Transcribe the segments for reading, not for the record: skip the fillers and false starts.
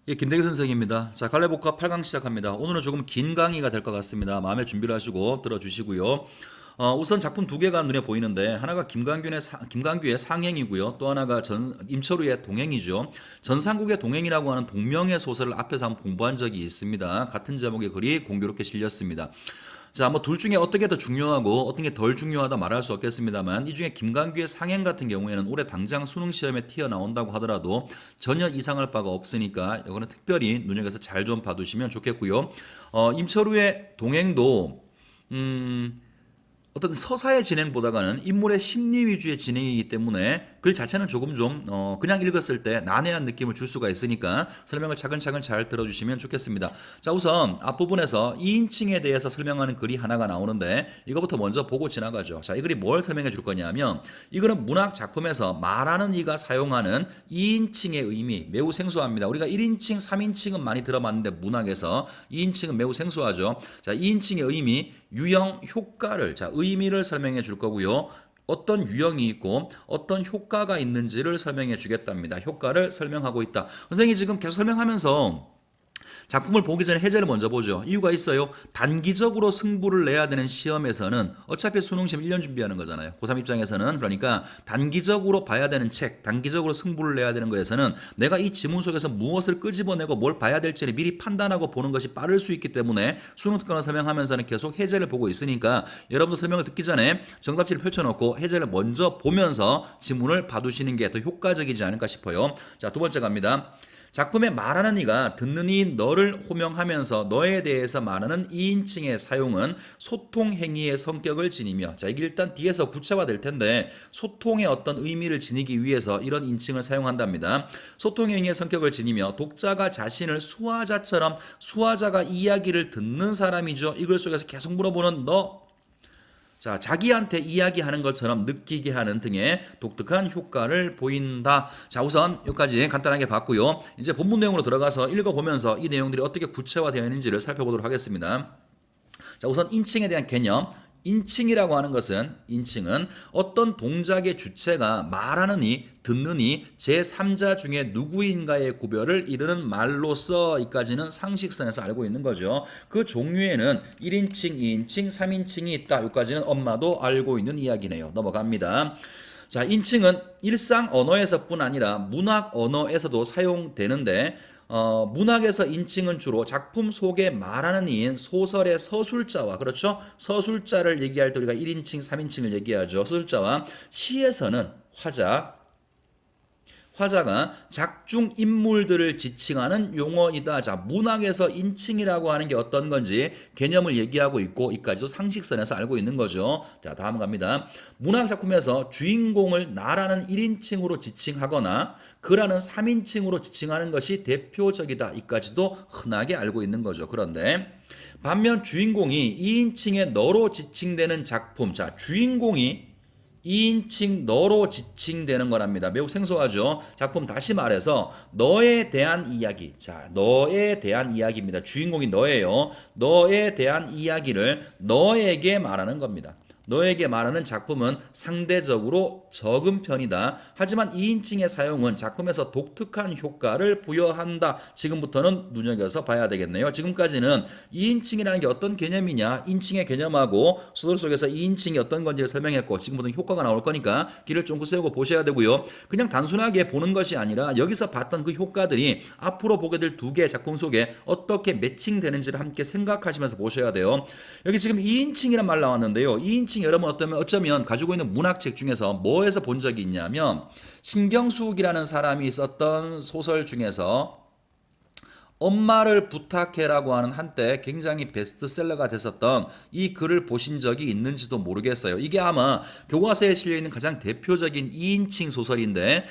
예, 김대기 선생입니다. 자, 갈래복합 8강 시작합니다. 오늘은 조금 긴 강의가 될 것 같습니다. 마음의 준비를 하시고 들어주시고요. 우선 작품 두 개가 눈에 보이는데 하나가 김광규의 상행이고요. 또 하나가 임철우의 동행이죠. 전상국의 동행이라고 하는 동명의 소설을 앞에서 한번 공부한 적이 있습니다. 같은 제목의 글이 공교롭게 실렸습니다. 자, 뭐 둘 중에 어떻게 더 중요하고 어떤 게 덜 중요하다 말할 수 없겠습니다만 이 중에 김광규의 상행 같은 경우에는 올해 당장 수능 시험에 튀어나온다고 하더라도 전혀 이상할 바가 없으니까 이거는 특별히 눈여겨서 잘 좀 봐두시면 좋겠고요. 임철우의 동행도 어떤 서사의 진행보다는 인물의 심리 위주의 진행이기 때문에 글 자체는 조금 좀 그냥 읽었을 때 난해한 느낌을 줄 수가 있으니까 설명을 차근차근 잘 들어주시면 좋겠습니다. 자, 우선 앞부분에서 2인칭에 대해서 설명하는 글이 하나가 나오는데 이거부터 먼저 보고 지나가죠. 자, 이 글이 뭘 설명해 줄 거냐면 이거는 문학 작품에서 말하는 이가 사용하는 2인칭의 의미 매우 생소합니다. 우리가 1인칭, 3인칭은 많이 들어봤는데 문학에서 2인칭은 매우 생소하죠. 자, 2인칭의 의미, 유형, 효과를 의미를 설명해 줄 거고요. 어떤 유형이 있고 어떤 효과가 있는지를 설명해 주겠답니다. 효과를 설명하고 있다. 선생님이 지금 계속 설명하면서 작품을 보기 전에 해제를 먼저 보죠. 이유가 있어요. 단기적으로 승부를 내야 되는 시험에서는 어차피 수능시험 1년 준비하는 거잖아요. 고3 입장에서는. 그러니까 단기적으로 봐야 되는 책, 단기적으로 승부를 내야 되는 거에서는 내가 이 지문 속에서 무엇을 끄집어내고 뭘 봐야 될지를 미리 판단하고 보는 것이 빠를 수 있기 때문에 수능 특강을 설명하면서는 계속 해제를 보고 있으니까 여러분도 설명을 듣기 전에 정답지를 펼쳐놓고 해제를 먼저 보면서 지문을 봐두시는 게 더 효과적이지 않을까 싶어요. 자, 두 번째 갑니다. 작품에 말하는 이가 듣는 이 너를 호명하면서 너에 대해서 말하는 2인칭의 사용은 소통 행위의 성격을 지니며, 자, 이게 일단 뒤에서 구체화될 텐데 소통의 어떤 의미를 지니기 위해서 이런 인칭을 사용한답니다. 소통 행위의 성격을 지니며 독자가 자신을 수화자처럼, 수화자가 이야기를 듣는 사람이죠. 이 글 속에서 계속 물어보는 너, 자, 자기한테 이야기하는 것처럼 느끼게 하는 등의 독특한 효과를 보인다. 자, 우선 여기까지 간단하게 봤고요. 이제 본문 내용으로 들어가서 읽어보면서 이 내용들이 어떻게 구체화되어 있는지를 살펴보도록 하겠습니다. 자, 우선 인칭에 대한 개념. 인칭은 어떤 동작의 주체가 말하는 이, 듣는 이, 제3자 중에 누구인가의 구별을 이르는 말로서 이까지는 상식선에서 알고 있는 거죠. 그 종류에는 1인칭, 2인칭, 3인칭이 있다. 여기까지는 엄마도 알고 있는 이야기네요. 넘어갑니다. 자, 인칭은 일상 언어에서뿐 아니라 문학 언어에서도 사용되는데 문학에서 인칭은 주로 작품 속에 말하는 이인 소설의 서술자와, 그렇죠? 서술자를 얘기할 때 우리가 1인칭, 3인칭을 얘기하죠. 서술자와 시에서는 화자가 작중 인물들을 지칭하는 용어이다. 자, 문학에서 인칭이라고 하는 게 어떤 건지 개념을 얘기하고 있고 이까지도 상식선에서 알고 있는 거죠. 자, 다음 갑니다. 문학 작품에서 주인공을 나라는 1인칭으로 지칭하거나 그라는 3인칭으로 지칭하는 것이 대표적이다. 이까지도 흔하게 알고 있는 거죠. 그런데 반면 주인공이 2인칭의 너로 지칭되는 작품, 자, 주인공이 2인칭 너로 지칭되는 거랍니다. 매우 생소하죠. 작품 다시 말해서 너에 대한 이야기. 자, 너에 대한 이야기입니다. 주인공이 너예요. 너에 대한 이야기를 너에게 말하는 겁니다. 너에게 말하는 작품은 상대적으로 적은 편이다. 하지만 2인칭의 사용은 작품에서 독특한 효과를 부여한다. 지금부터는 눈여겨서 봐야 되겠네요. 지금까지는 2인칭이라는 게 어떤 개념이냐, 인칭의 개념하고 소설 속에서 2인칭이 어떤 건지를 설명했고 지금부터는 효과가 나올 거니까 길을 쫑긋 세우고 보셔야 되고요. 그냥 단순하게 보는 것이 아니라 여기서 봤던 그 효과들이 앞으로 보게 될 두 개의 작품 속에 어떻게 매칭되는지를 함께 생각하시면서 보셔야 돼요. 여기 지금 2인칭이란 말 나왔는데요. 2인칭 여러분 어쩌면 가지고 있는 문학책 중에서 뭐에서 본 적이 있냐면 신경숙이라는 사람이 썼던 소설 중에서 엄마를 부탁해라고 하는 한때 굉장히 베스트셀러가 됐었던 이 글을 보신 적이 있는지도 모르겠어요. 이게 아마 교과서에 실려있는 가장 대표적인 2인칭 소설인데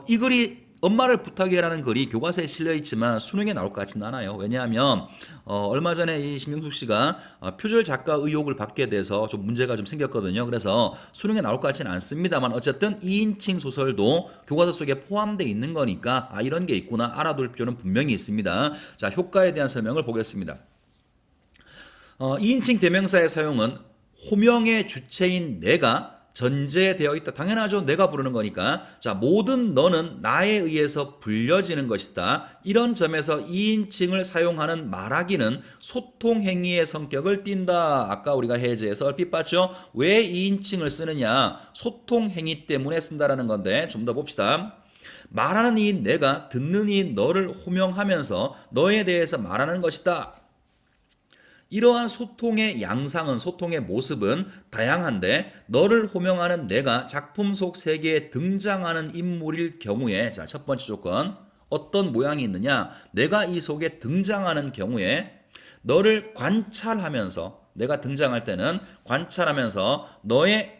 이 글이 엄마를 부탁해라는 글이 교과서에 실려있지만 수능에 나올 것 같지는 않아요. 왜냐하면 얼마 전에 이 신경숙 씨가 표절 작가 의혹을 받게 돼서 좀 문제가 좀 생겼거든요. 그래서 수능에 나올 것 같지는 않습니다만 어쨌든 2인칭 소설도 교과서 속에 포함되어 있는 거니까 이런 게 있구나 알아둘 필요는 분명히 있습니다. 자, 효과에 대한 설명을 보겠습니다. 2인칭 대명사의 사용은 호명의 주체인 내가 전제되어 있다. 당연하죠. 내가 부르는 거니까. 자, 모든 너는 나에 의해서 불려지는 것이다. 이런 점에서 2인칭을 사용하는 말하기는 소통 행위의 성격을 띈다. 아까 우리가 해제에서 얼핏 봤죠. 왜 2인칭을 쓰느냐? 소통 행위 때문에 쓴다라는 건데 좀 더 봅시다. 말하는 이 내가 듣는 이 너를 호명하면서 너에 대해서 말하는 것이다. 이러한 소통의 양상은 소통의 모습은 다양한데 너를 호명하는 내가 작품 속 세계에 등장하는 인물일 경우에 자, 첫 번째 조건 어떤 모양이 있느냐? 내가 이 속에 등장하는 경우에 너를 관찰하면서 내가 등장할 때는 관찰하면서 너의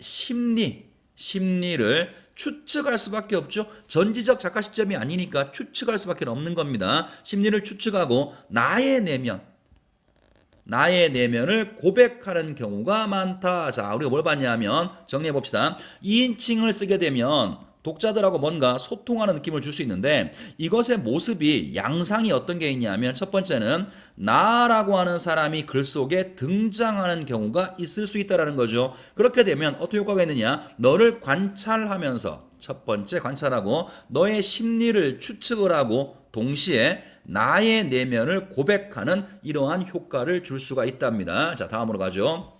심리를 추측할 수밖에 없죠. 전지적 작가 시점이 아니니까 추측할 수밖에 없는 겁니다. 심리를 추측하고 나의 내면을 고백하는 경우가 많다. 자, 우리가 뭘 봤냐면 정리해 봅시다. 2인칭을 쓰게 되면 독자들하고 뭔가 소통하는 느낌을 줄 수 있는데 이것의 모습이 양상이 어떤 게 있냐면 첫 번째는 나라고 하는 사람이 글 속에 등장하는 경우가 있을 수 있다는 거죠. 그렇게 되면 어떤 효과가 있느냐? 너를 관찰하면서 첫 번째 관찰하고 너의 심리를 추측을 하고 동시에 나의 내면을 고백하는 이러한 효과를 줄 수가 있답니다. 자, 다음으로 가죠.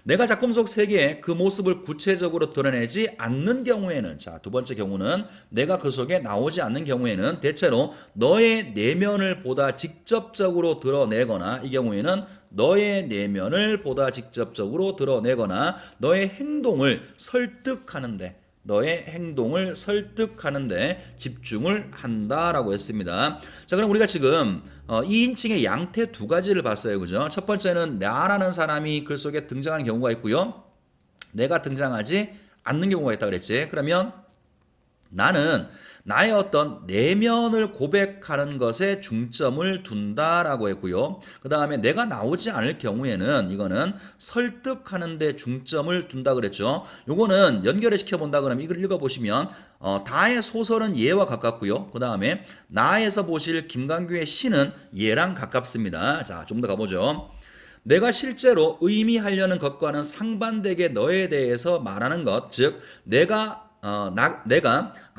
내가 작품 속 세계에 그 모습을 구체적으로 드러내지 않는 경우에는 자, 두 번째 경우는 내가 그 속에 나오지 않는 경우에는 대체로 너의 내면을 보다 직접적으로 드러내거나 이 경우에는 너의 내면을 보다 직접적으로 드러내거나 너의 행동을 설득하는데 집중을 한다라고 했습니다. 자, 그럼 우리가 지금 2인칭의 양태 두 가지를 봤어요. 그죠? 첫 번째는 나라는 사람이 글 속에 등장하는 경우가 있고요. 내가 등장하지 않는 경우가 있다 그랬지. 그러면 나는 나의 어떤 내면을 고백하는 것에 중점을 둔다라고 했고요. 그 다음에 내가 나오지 않을 경우에는 이거는 설득하는 데 중점을 둔다 그랬죠. 요거는 연결을 시켜본다 그러면 이걸 읽어보시면 다의 소설은 예와 가깝고요. 그 다음에 나에서 보실 김강규의 시는 예랑 가깝습니다. 자, 좀 더 가보죠. 내가 실제로 의미하려는 것과는 상반되게 너에 대해서 말하는 것, 즉 내가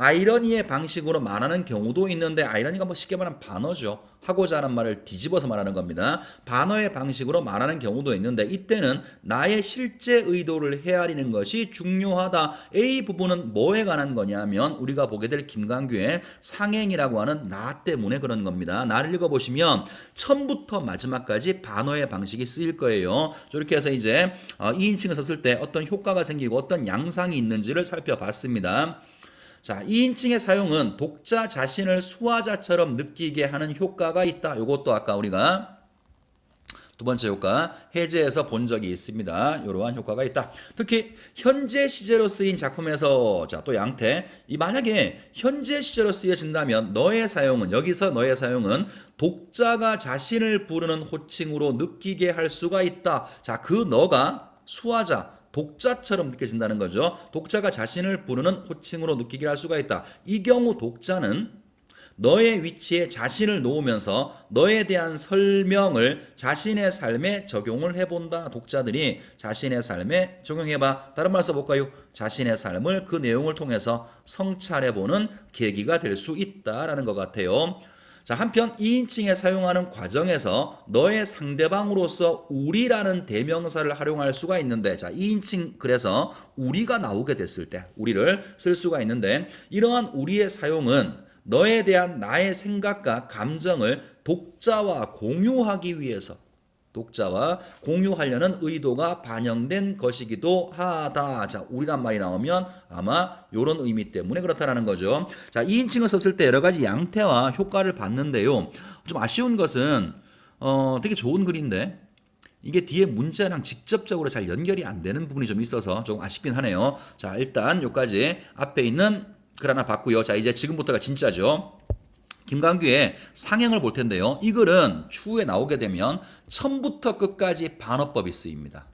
아이러니의 방식으로 말하는 경우도 있는데 아이러니가 뭐 쉽게 말하면 반어죠. 하고자 하는 말을 뒤집어서 말하는 겁니다. 반어의 방식으로 말하는 경우도 있는데 이때는 나의 실제 의도를 헤아리는 것이 중요하다. A 부분은 뭐에 관한 거냐면 우리가 보게 될 김강규의 상행이라고 하는 나 때문에 그런 겁니다. 나를 읽어보시면 처음부터 마지막까지 반어의 방식이 쓰일 거예요. 이렇게 해서 이제 2인칭을 썼을 때 어떤 효과가 생기고 어떤 양상이 있는지를 살펴봤습니다. 자, 2인칭의 사용은 독자 자신을 수화자처럼 느끼게 하는 효과가 있다. 이것도 아까 우리가 두 번째 효과 해제에서 본 적이 있습니다. 이러한 효과가 있다. 특히 현재 시제로 쓰인 작품에서 자, 또 양태 만약에 현재 시제로 쓰여진다면 여기서 너의 사용은 독자가 자신을 부르는 호칭으로 느끼게 할 수가 있다. 자, 그 너가 수화자 독자처럼 느껴진다는 거죠. 독자가 자신을 부르는 호칭으로 느끼게 할 수가 있다. 이 경우 독자는 너의 위치에 자신을 놓으면서 너에 대한 설명을 자신의 삶에 적용을 해본다. 독자들이 자신의 삶에 적용해봐. 다른 말 써볼까요? 자신의 삶을 그 내용을 통해서 성찰해보는 계기가 될 수 있다라는 것 같아요. 자, 한편 2인칭에 사용하는 과정에서 너의 상대방으로서 우리라는 대명사를 활용할 수가 있는데 자, 2인칭 글에서 우리가 나오게 됐을 때 우리를 쓸 수가 있는데 이러한 우리의 사용은 너에 대한 나의 생각과 감정을 독자와 공유하려는 의도가 반영된 것이기도 하다. 자, 우리란 말이 나오면 아마 이런 의미 때문에 그렇다라는 거죠. 자, 2인칭을 썼을 때 여러 가지 양태와 효과를 봤는데요. 좀 아쉬운 것은 되게 좋은 글인데 이게 뒤에 문제랑 직접적으로 잘 연결이 안 되는 부분이 좀 있어서 좀 아쉽긴 하네요. 자, 일단 여기까지 앞에 있는 글 하나 봤고요. 자, 이제 지금부터가 진짜죠. 김강규의 상행을 볼 텐데요. 이 글은 추후에 나오게 되면 처음부터 끝까지 반어법이 쓰입니다.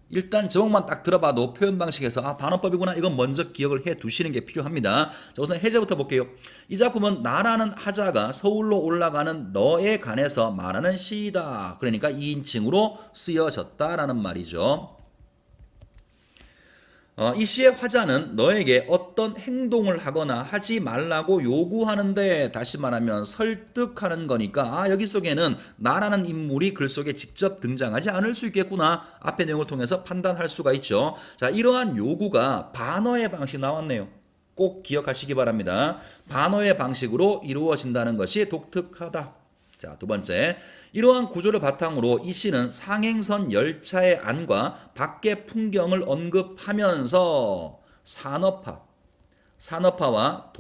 일단 제목만 딱 들어봐도 표현 방식에서 반어법이구나 이건 먼저 기억을 해 두시는 게 필요합니다. 자, 우선 해제부터 볼게요. 이 작품은 나라는 하자가 서울로 올라가는 너에 관해서 말하는 시이다. 그러니까 2인칭으로 쓰여졌다라는 말이죠. 이 시의 화자는 너에게 어떤 행동을 하거나 하지 말라고 요구하는데, 다시 말하면 설득하는 거니까 여기 속에는 나라는 인물이 글 속에 직접 등장하지 않을 수 있겠구나, 앞의 내용을 통해서 판단할 수가 있죠. 자, 이러한 요구가 반어의 방식 나왔네요. 꼭 기억하시기 바랍니다. 반어의 방식으로 이루어진다는 것이 독특하다. 자, 두 번째, 이러한 구조를 바탕으로 이 시는 상행선 열차의 안과 밖의 풍경을 언급하면서 산업화와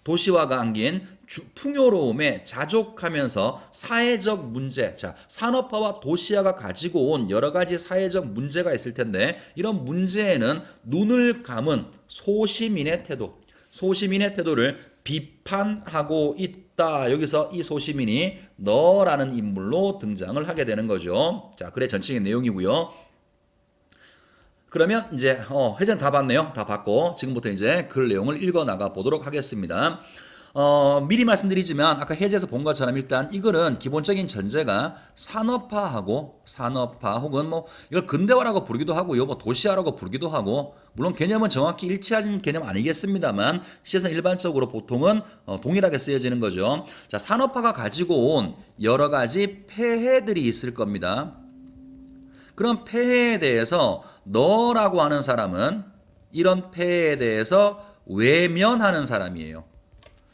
도시화가 안긴 풍요로움에 자족하면서 사회적 문제, 자, 산업화와 도시화가 가지고 온 여러 가지 사회적 문제가 있을 텐데, 이런 문제에는 눈을 감은 소시민의 태도를 비판하고 있다. 여기서 이 소시민이 너라는 인물로 등장을 하게 되는 거죠. 자, 글의 전체적인 내용이고요. 그러면 이제 해전 다 봤네요. 다 봤고 지금부터 이제 글 내용을 읽어 나가 보도록 하겠습니다. 미리 말씀드리지만 아까 해제에서 본 것처럼 일단 이거는 기본적인 전제가 산업화 혹은 뭐 이걸 근대화라고 부르기도 하고요, 뭐 도시화라고 부르기도 하고, 물론 개념은 정확히 일치하는 개념 아니겠습니다만 시에서는 일반적으로 보통은 동일하게 쓰여지는 거죠. 자, 산업화가 가지고 온 여러 가지 폐해들이 있을 겁니다. 그런 폐해에 대해서 너라고 하는 사람은 이런 폐해에 대해서 외면하는 사람이에요.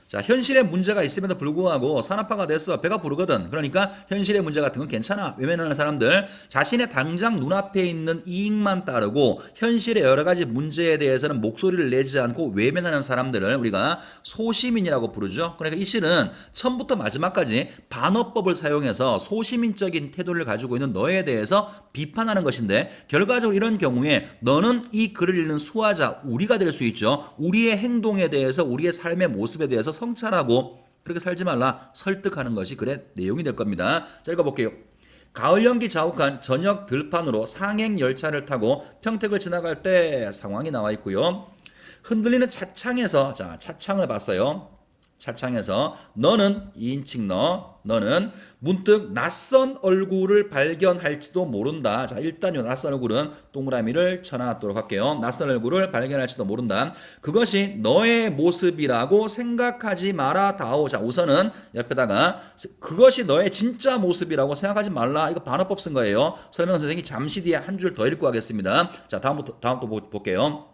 자, 현실에 문제가 있음에도 불구하고 산업화가 됐어, 배가 부르거든. 그러니까 현실의 문제 같은 건 괜찮아, 외면하는 사람들, 자신의 당장 눈앞에 있는 이익만 따르고 현실의 여러 가지 문제에 대해서는 목소리를 내지 않고 외면하는 사람들을 우리가 소시민이라고 부르죠. 그러니까 이 시는 처음부터 마지막까지 반어법을 사용해서 소시민적인 태도를 가지고 있는 너에 대해서 비판하는 것인데, 결과적으로 이런 경우에 너는 이 글을 읽는 수화자, 우리가 될 수 있죠. 우리의 행동에 대해서, 우리의 삶의 모습에 대해서 성찰하고 그렇게 살지 말라 설득하는 것이 글의 내용이 될 겁니다. 자, 읽어볼게요. 가을 연기 자욱한 저녁 들판으로 상행 열차를 타고 평택을 지나갈 때 상황이 나와 있고요. 흔들리는 차창에서, 자, 차창을 봤어요. 차창에서 너는 2인칭 너는 문득 낯선 얼굴을 발견할지도 모른다. 자, 일단 이 낯선 얼굴은 동그라미를 쳐놨도록 할게요. 낯선 얼굴을 발견할지도 모른다. 그것이 너의 모습이라고 생각하지 마라 다오. 자, 우선은 옆에다가 그것이 너의 진짜 모습이라고 생각하지 말라. 이거 반어법 쓴 거예요. 설명 선생님이 잠시 뒤에 한 줄 더 읽고 하겠습니다. 자, 다음부터 볼게요.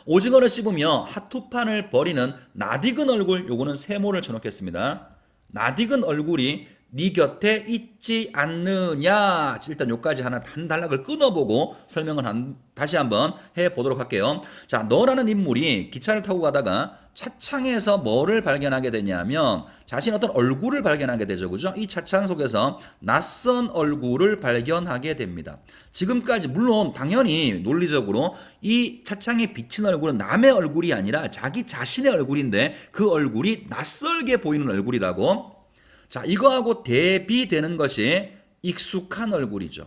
오징어를 씹으며 핫투판을 버리는 낯익은 얼굴, 요거는 세모를 쳐놓겠습니다. 낯익은 얼굴이 네 곁에 있지 않느냐. 일단 요까지 한 단락을 끊어보고 설명을 다시 한번 해보도록 할게요. 자, 너라는 인물이 기차를 타고 가다가 차창에서 뭐를 발견하게 되냐면 자신 어떤 얼굴을 발견하게 되죠. 그죠? 이 차창 속에서 낯선 얼굴을 발견하게 됩니다. 지금까지 물론 당연히 논리적으로 이 차창에 비친 얼굴은 남의 얼굴이 아니라 자기 자신의 얼굴인데 그 얼굴이 낯설게 보이는 얼굴이라고. 자, 이거하고 대비되는 것이 익숙한 얼굴이죠.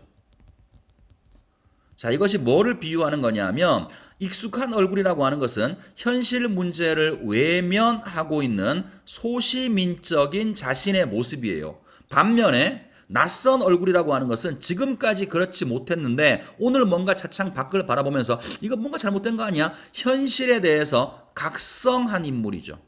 자, 이것이 뭐를 비유하는 거냐면 익숙한 얼굴이라고 하는 것은 현실 문제를 외면하고 있는 소시민적인 자신의 모습이에요. 반면에 낯선 얼굴이라고 하는 것은 지금까지 그렇지 못했는데 오늘 뭔가 차창 밖을 바라보면서 이거 뭔가 잘못된 거 아니야? 현실에 대해서 각성한 인물이죠.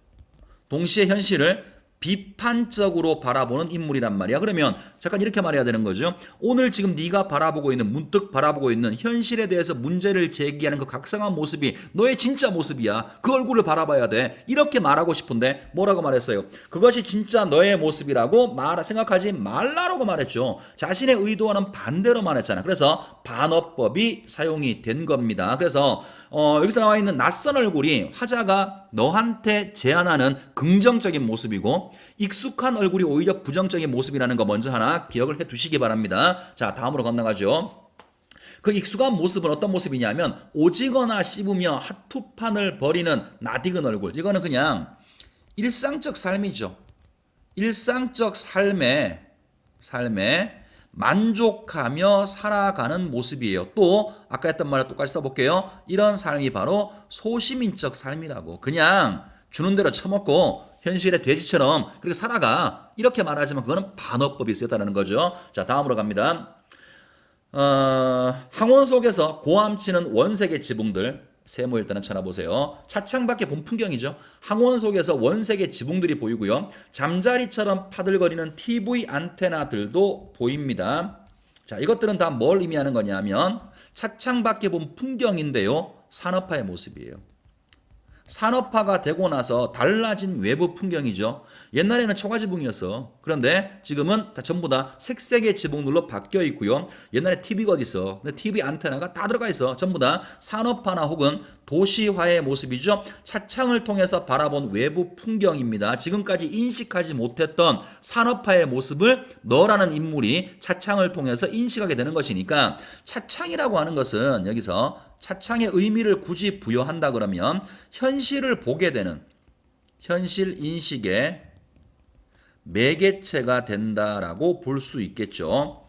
동시에 현실을 비판적으로 바라보는 인물이란 말이야. 그러면 잠깐 이렇게 말해야 되는 거죠. 오늘 지금 네가 바라보고 있는, 문득 바라보고 있는 현실에 대해서 문제를 제기하는 그 각성한 모습이 너의 진짜 모습이야. 그 얼굴을 바라봐야 돼. 이렇게 말하고 싶은데 뭐라고 말했어요? 그것이 진짜 너의 모습이라고 생각하지 말라라고 말했죠. 자신의 의도와는 반대로 말했잖아. 그래서 반어법이 사용이 된 겁니다. 그래서 여기서 나와 있는 낯선 얼굴이 화자가 너한테 제안하는 긍정적인 모습이고, 익숙한 얼굴이 오히려 부정적인 모습이라는 거 먼저 하나 기억을 해 두시기 바랍니다. 자, 다음으로 건너가죠. 그 익숙한 모습은 어떤 모습이냐면 오지거나 씹으며 핫투판을 버리는 낯익은 얼굴. 이거는 그냥 일상적 삶이죠. 일상적 삶에 만족하며 살아가는 모습이에요. 또 아까 했던 말을 똑같이 써볼게요. 이런 삶이 바로 소시민적 삶이라고. 그냥 주는 대로 처먹고 현실의 돼지처럼 그렇게 살아가. 이렇게 말하지만 그거는 반어법이 있었다는 거죠. 자, 다음으로 갑니다. 항원 속에서 고함치는 원색의 지붕들 세모 일단은 쳐다보세요. 차창 밖에 본 풍경이죠. 항원 속에서 원색의 지붕들이 보이고요. 잠자리처럼 파들거리는 TV 안테나들도 보입니다. 자, 이것들은 다 뭘 의미하는 거냐면 차창 밖에 본 풍경인데요. 산업화의 모습이에요. 산업화가 되고 나서 달라진 외부 풍경이죠. 옛날에는 초가지붕이었어. 그런데 지금은 다 전부 다 색색의 지붕들로 바뀌어 있고요. 옛날에 TV가 어디 있어? 근데 TV 안테나가 다 들어가 있어. 전부 다 산업화나 혹은 도시화의 모습이죠. 차창을 통해서 바라본 외부 풍경입니다. 지금까지 인식하지 못했던 산업화의 모습을 너라는 인물이 차창을 통해서 인식하게 되는 것이니까 차창이라고 하는 것은 여기서 차창의 의미를 굳이 부여한다 그러면 현실을 보게 되는 현실 인식의 매개체가 된다라고 볼 수 있겠죠.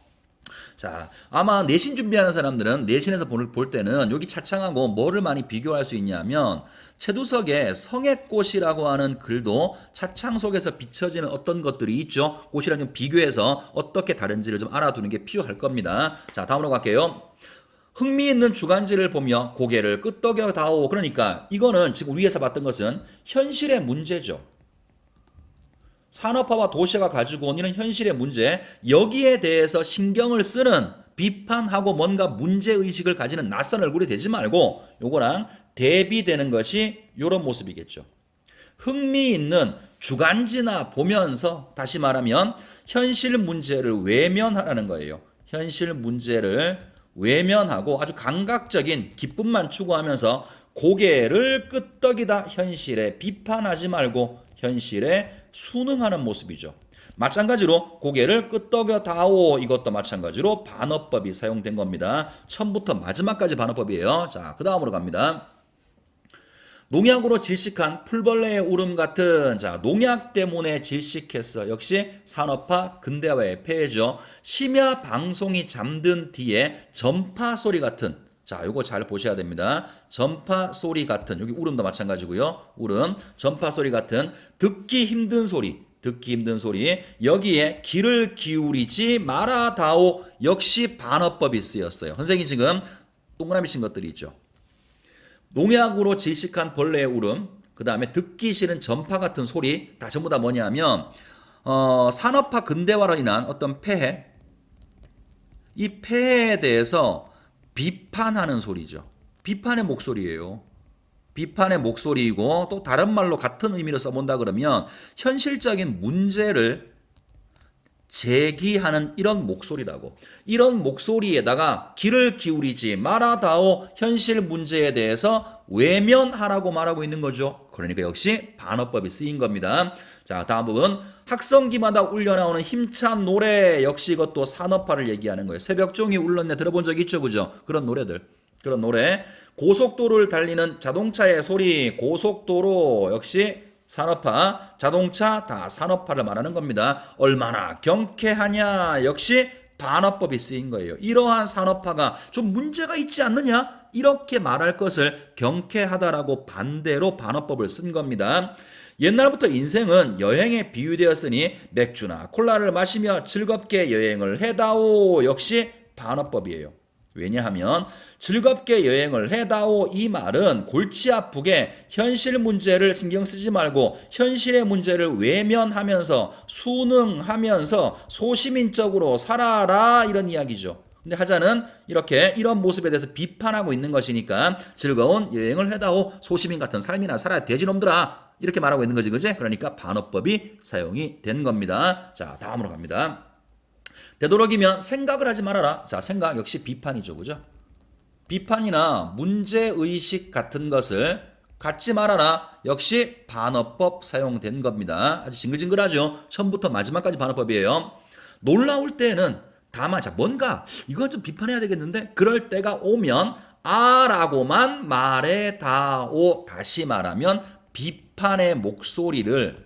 자, 아마 내신 준비하는 사람들은 내신에서 볼 때는 여기 차창하고 뭐를 많이 비교할 수 있냐면 최두석의 성액꽃이라고 하는 글도 차창 속에서 비춰지는 어떤 것들이 있죠. 꽃이랑 좀 비교해서 어떻게 다른지를 좀 알아두는 게 필요할 겁니다. 자, 다음으로 갈게요. 흥미있는 주간지를 보며 고개를 끄덕여다오. 그러니까 이거는 지금 위에서 봤던 것은 현실의 문제죠. 산업화와 도시가 가지고 온 이런 현실의 문제, 여기에 대해서 신경을 쓰는 비판하고 뭔가 문제의식을 가지는 낯선 얼굴이 되지 말고 요거랑 대비되는 것이 이런 모습이겠죠. 흥미있는 주간지나 보면서 다시 말하면 현실 문제를 외면하라는 거예요. 현실 문제를 외면하고 아주 감각적인 기쁨만 추구하면서 고개를 끄덕이다 현실에 비판하지 말고 현실에 순응하는 모습이죠. 마찬가지로 고개를 끄덕여다오 이것도 마찬가지로 반어법이 사용된 겁니다. 처음부터 마지막까지 반어법이에요. 자, 그 다음으로 갑니다. 농약으로 질식한 풀벌레의 울음 같은 자 농약 때문에 질식했어. 역시 산업화 근대화의 폐해죠. 심야 방송이 잠든 뒤에 전파 소리 같은 자 요거 잘 보셔야 됩니다. 전파 소리 같은 여기 울음도 마찬가지고요. 울음 전파 소리 같은 듣기 힘든 소리 여기에 귀를 기울이지 말아다오 역시 반어법이 쓰였어요. 선생님이 지금 동그라미 친 것들이 있죠. 농약으로 질식한 벌레의 울음, 그 다음에 듣기 싫은 전파 같은 소리, 다 전부 다 뭐냐면 산업화 근대화로 인한 어떤 폐해, 이 폐해에 대해서 비판하는 소리죠. 비판의 목소리예요. 비판의 목소리이고 또 다른 말로 같은 의미로 써본다 그러면 현실적인 문제를 제기하는 이런 목소리라고. 이런 목소리에다가 귀를 기울이지 말아다오 현실 문제에 대해서 외면하라고 말하고 있는 거죠. 그러니까 역시 반어법이 쓰인 겁니다. 자, 다음 부분. 학성기마다 울려나오는 힘찬 노래 역시 이것도 산업화를 얘기하는 거예요. 새벽종이 울렸네 들어본 적 있죠, 그죠? 그런 노래들. 그런 노래. 고속도로를 달리는 자동차의 소리, 고속도로 역시 산업화, 자동차 다 산업화를 말하는 겁니다. 얼마나 경쾌하냐 역시 반어법이 쓰인 거예요. 이러한 산업화가 좀 문제가 있지 않느냐 이렇게 말할 것을 경쾌하다라고 반대로 반어법을 쓴 겁니다. 옛날부터 인생은 여행에 비유되었으니 맥주나 콜라를 마시며 즐겁게 여행을 해다오 역시 반어법이에요. 왜냐하면 즐겁게 여행을 해다오 이 말은 골치 아프게 현실 문제를 신경 쓰지 말고 현실의 문제를 외면하면서 순응하면서 소시민적으로 살아라 이런 이야기죠. 근데 하자는 이렇게 이런 모습에 대해서 비판하고 있는 것이니까 즐거운 여행을 해다오 소시민 같은 삶이나 살아야 돼지놈들아 이렇게 말하고 있는 거지 그제? 그러니까 반어법이 사용이 된 겁니다. 자 다음으로 갑니다. 되도록이면 생각을 하지 말아라. 자, 생각 역시 비판이죠. 그죠? 비판이나 문제의식 같은 것을 갖지 말아라. 역시 반어법 사용된 겁니다. 아주 징글징글하죠? 처음부터 마지막까지 반어법이에요. 놀라울 때는 다만, 자, 뭔가 이건 좀 비판해야 되겠는데 그럴 때가 오면 아라고만 말해다오. 다시 말하면 비판의 목소리를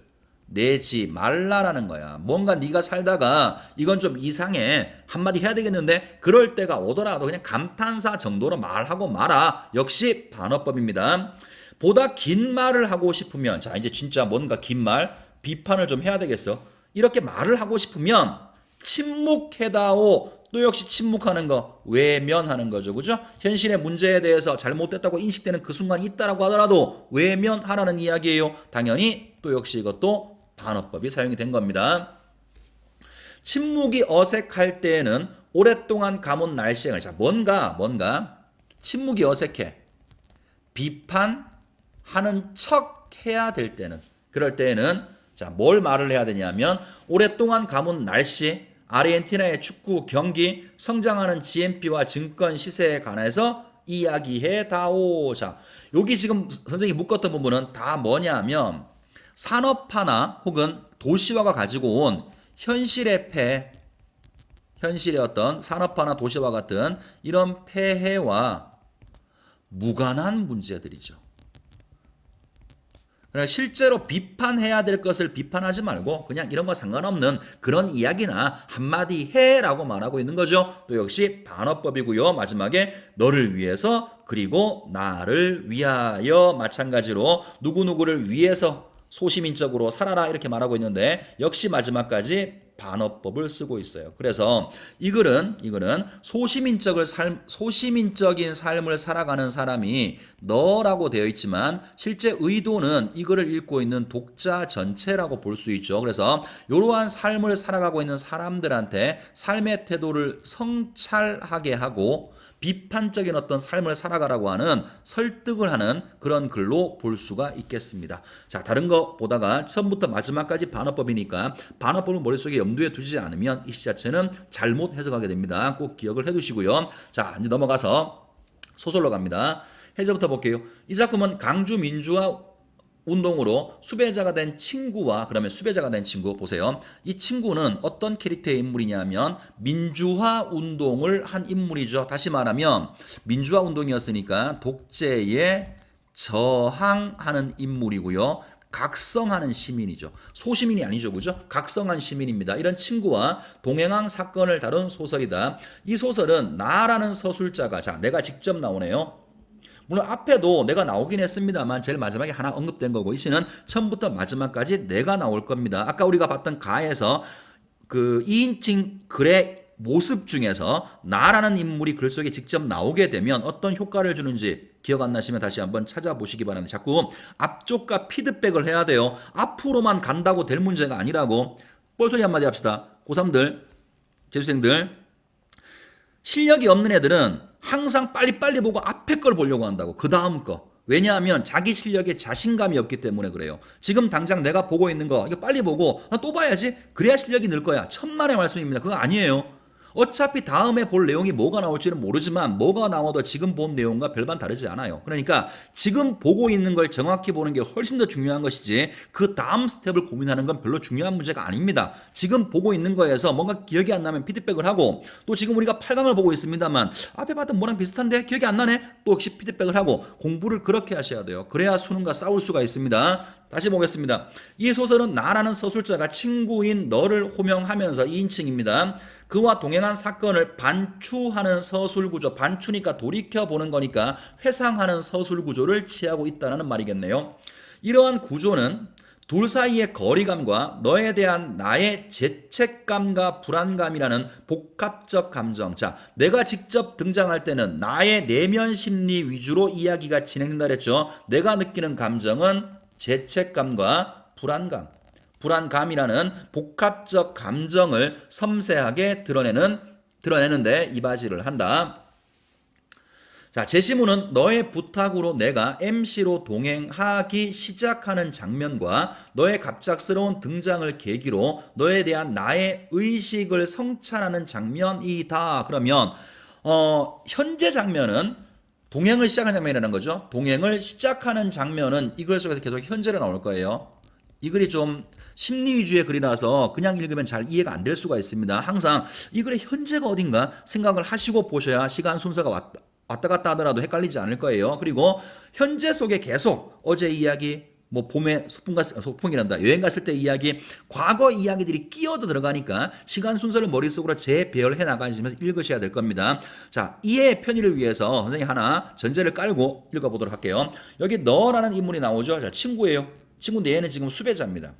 내지 말라라는 거야. 뭔가 네가 살다가 이건 좀 이상해. 한마디 해야 되겠는데 그럴 때가 오더라도 그냥 감탄사 정도로 말하고 마라. 역시 반어법입니다. 보다 긴 말을 하고 싶으면 자 이제 진짜 뭔가 긴 말 비판을 좀 해야 되겠어. 이렇게 말을 하고 싶으면 침묵해다오 또 역시 침묵하는 거, 외면하는 거죠. 그죠? 현실의 문제에 대해서 잘못됐다고 인식되는 그 순간이 있다라고 하더라도 외면하라는 이야기예요. 당연히 또 역시 이것도 반어법이 사용이 된 겁니다. 침묵이 어색할 때에는 오랫동안 감은 날씨가 자, 뭔가 침묵이 어색해. 비판하는 척 해야 될 때는 그럴 때에는 자, 뭘 말을 해야 되냐면 오랫동안 감은 날씨, 아르헨티나의 축구 경기, 성장하는 GNP와 증권 시세에 관해서 이야기해 다오. 자, 여기 지금 선생님이 묶었던 부분은 다 뭐냐면 산업화나 혹은 도시화가 가지고 온 현실의 폐해, 현실의 어떤 산업화나 도시화 같은 이런 폐해와 무관한 문제들이죠. 그러니까 실제로 비판해야 될 것을 비판하지 말고 그냥 이런 거 상관없는 그런 이야기나 한마디 해라고 말하고 있는 거죠. 또 역시 반어법이고요. 마지막에 너를 위해서 그리고 나를 위하여 마찬가지로 누구누구를 위해서 소시민적으로 살아라 이렇게 말하고 있는데 역시 마지막까지 반어법을 쓰고 있어요. 그래서 이 글은 소시민적인 삶을 살아가는 사람이 너라고 되어 있지만 실제 의도는 이 글을 읽고 있는 독자 전체라고 볼 수 있죠. 그래서 이러한 삶을 살아가고 있는 사람들한테 삶의 태도를 성찰하게 하고 비판적인 어떤 삶을 살아가라고 하는 설득을 하는 그런 글로 볼 수가 있겠습니다. 자, 다른 거 보다가 처음부터 마지막까지 반어법이니까 반어법을 머릿속에 염두에 두지 않으면 이 시 자체는 잘못 해석하게 됩니다. 꼭 기억을 해두시고요. 자, 이제 넘어가서 소설로 갑니다. 해석부터 볼게요. 이 작품은 강주 민주화 운동으로 수배자가 된 친구와 그러면 수배자가 된 친구 보세요. 이 친구는 어떤 캐릭터의 인물이냐면 민주화 운동을 한 인물이죠. 다시 말하면 민주화 운동이었으니까 독재에 저항하는 인물이고요. 각성하는 시민이죠. 소시민이 아니죠. 그죠? 각성한 시민입니다. 이런 친구와 동행한 사건을 다룬 소설이다. 이 소설은 나라는 서술자가 자, 내가 직접 나오네요. 물론 앞에도 내가 나오긴 했습니다만 제일 마지막에 하나 언급된 거고 이 시는 처음부터 마지막까지 내가 나올 겁니다. 아까 우리가 봤던 가에서 그 2인칭 글의 모습 중에서 나라는 인물이 글 속에 직접 나오게 되면 어떤 효과를 주는지 기억 안 나시면 다시 한번 찾아보시기 바랍니다. 자꾸 앞쪽과 피드백을 해야 돼요. 앞으로만 간다고 될 문제가 아니라고. 뻘소리 한마디 합시다. 고3들, 재수생들. 실력이 없는 애들은 항상 빨리빨리 보고 앞에 걸 보려고 한다고. 그 다음 거. 왜냐하면 자기 실력에 자신감이 없기 때문에 그래요. 지금 당장 내가 보고 있는 거 이거 빨리 보고 또 봐야지. 그래야 실력이 늘 거야. 천만의 말씀입니다. 그거 아니에요. 어차피 다음에 볼 내용이 뭐가 나올지는 모르지만 뭐가 나와도 지금 본 내용과 별반 다르지 않아요. 그러니까 지금 보고 있는 걸 정확히 보는 게 훨씬 더 중요한 것이지 그 다음 스텝을 고민하는 건 별로 중요한 문제가 아닙니다. 지금 보고 있는 거에서 뭔가 기억이 안 나면 피드백을 하고 또 지금 우리가 8강을 보고 있습니다만 앞에 봤던 뭐랑 비슷한데 기억이 안 나네? 또 역시 피드백을 하고 공부를 그렇게 하셔야 돼요. 그래야 수능과 싸울 수가 있습니다. 다시 보겠습니다. 이 소설은 나라는 서술자가 친구인 너를 호명하면서 2인칭입니다. 그와 동행한 사건을 반추하는 서술구조, 반추니까 돌이켜보는 거니까 회상하는 서술구조를 취하고 있다는 말이겠네요. 이러한 구조는 둘 사이의 거리감과 너에 대한 나의 죄책감과 불안감이라는 복합적 감정. 자, 내가 직접 등장할 때는 나의 내면 심리 위주로 이야기가 진행된다 그랬죠. 내가 느끼는 감정은 죄책감과 불안감이라는 복합적 감정을 섬세하게 드러내는데 이바지를 한다. 자, 제시문은 너의 부탁으로 내가 MC로 동행하기 시작하는 장면과 너의 갑작스러운 등장을 계기로 너에 대한 나의 의식을 성찰하는 장면이다. 그러면 현재 장면은 동행을 시작하는 장면이라는 거죠. 동행을 시작하는 장면은 이 글 속에서 계속 현재로 나올 거예요. 이 글이 좀 심리 위주의 글이라서 그냥 읽으면 잘 이해가 안 될 수가 있습니다. 항상 이 글의 현재가 어딘가 생각을 하시고 보셔야 시간 순서가 왔다 갔다 하더라도 헷갈리지 않을 거예요. 그리고 현재 속에 계속 어제 이야기, 뭐 봄에 소풍이란다. 여행 갔을 때 이야기, 과거 이야기들이 끼어도 들어가니까 시간 순서를 머릿속으로 재배열해 나가시면서 읽으셔야 될 겁니다. 자, 이해의 편의를 위해서 선생님이 하나 전제를 깔고 읽어보도록 할게요. 여기 너라는 인물이 나오죠. 자, 친구예요. 친구인데 얘는 지금 수배자입니다.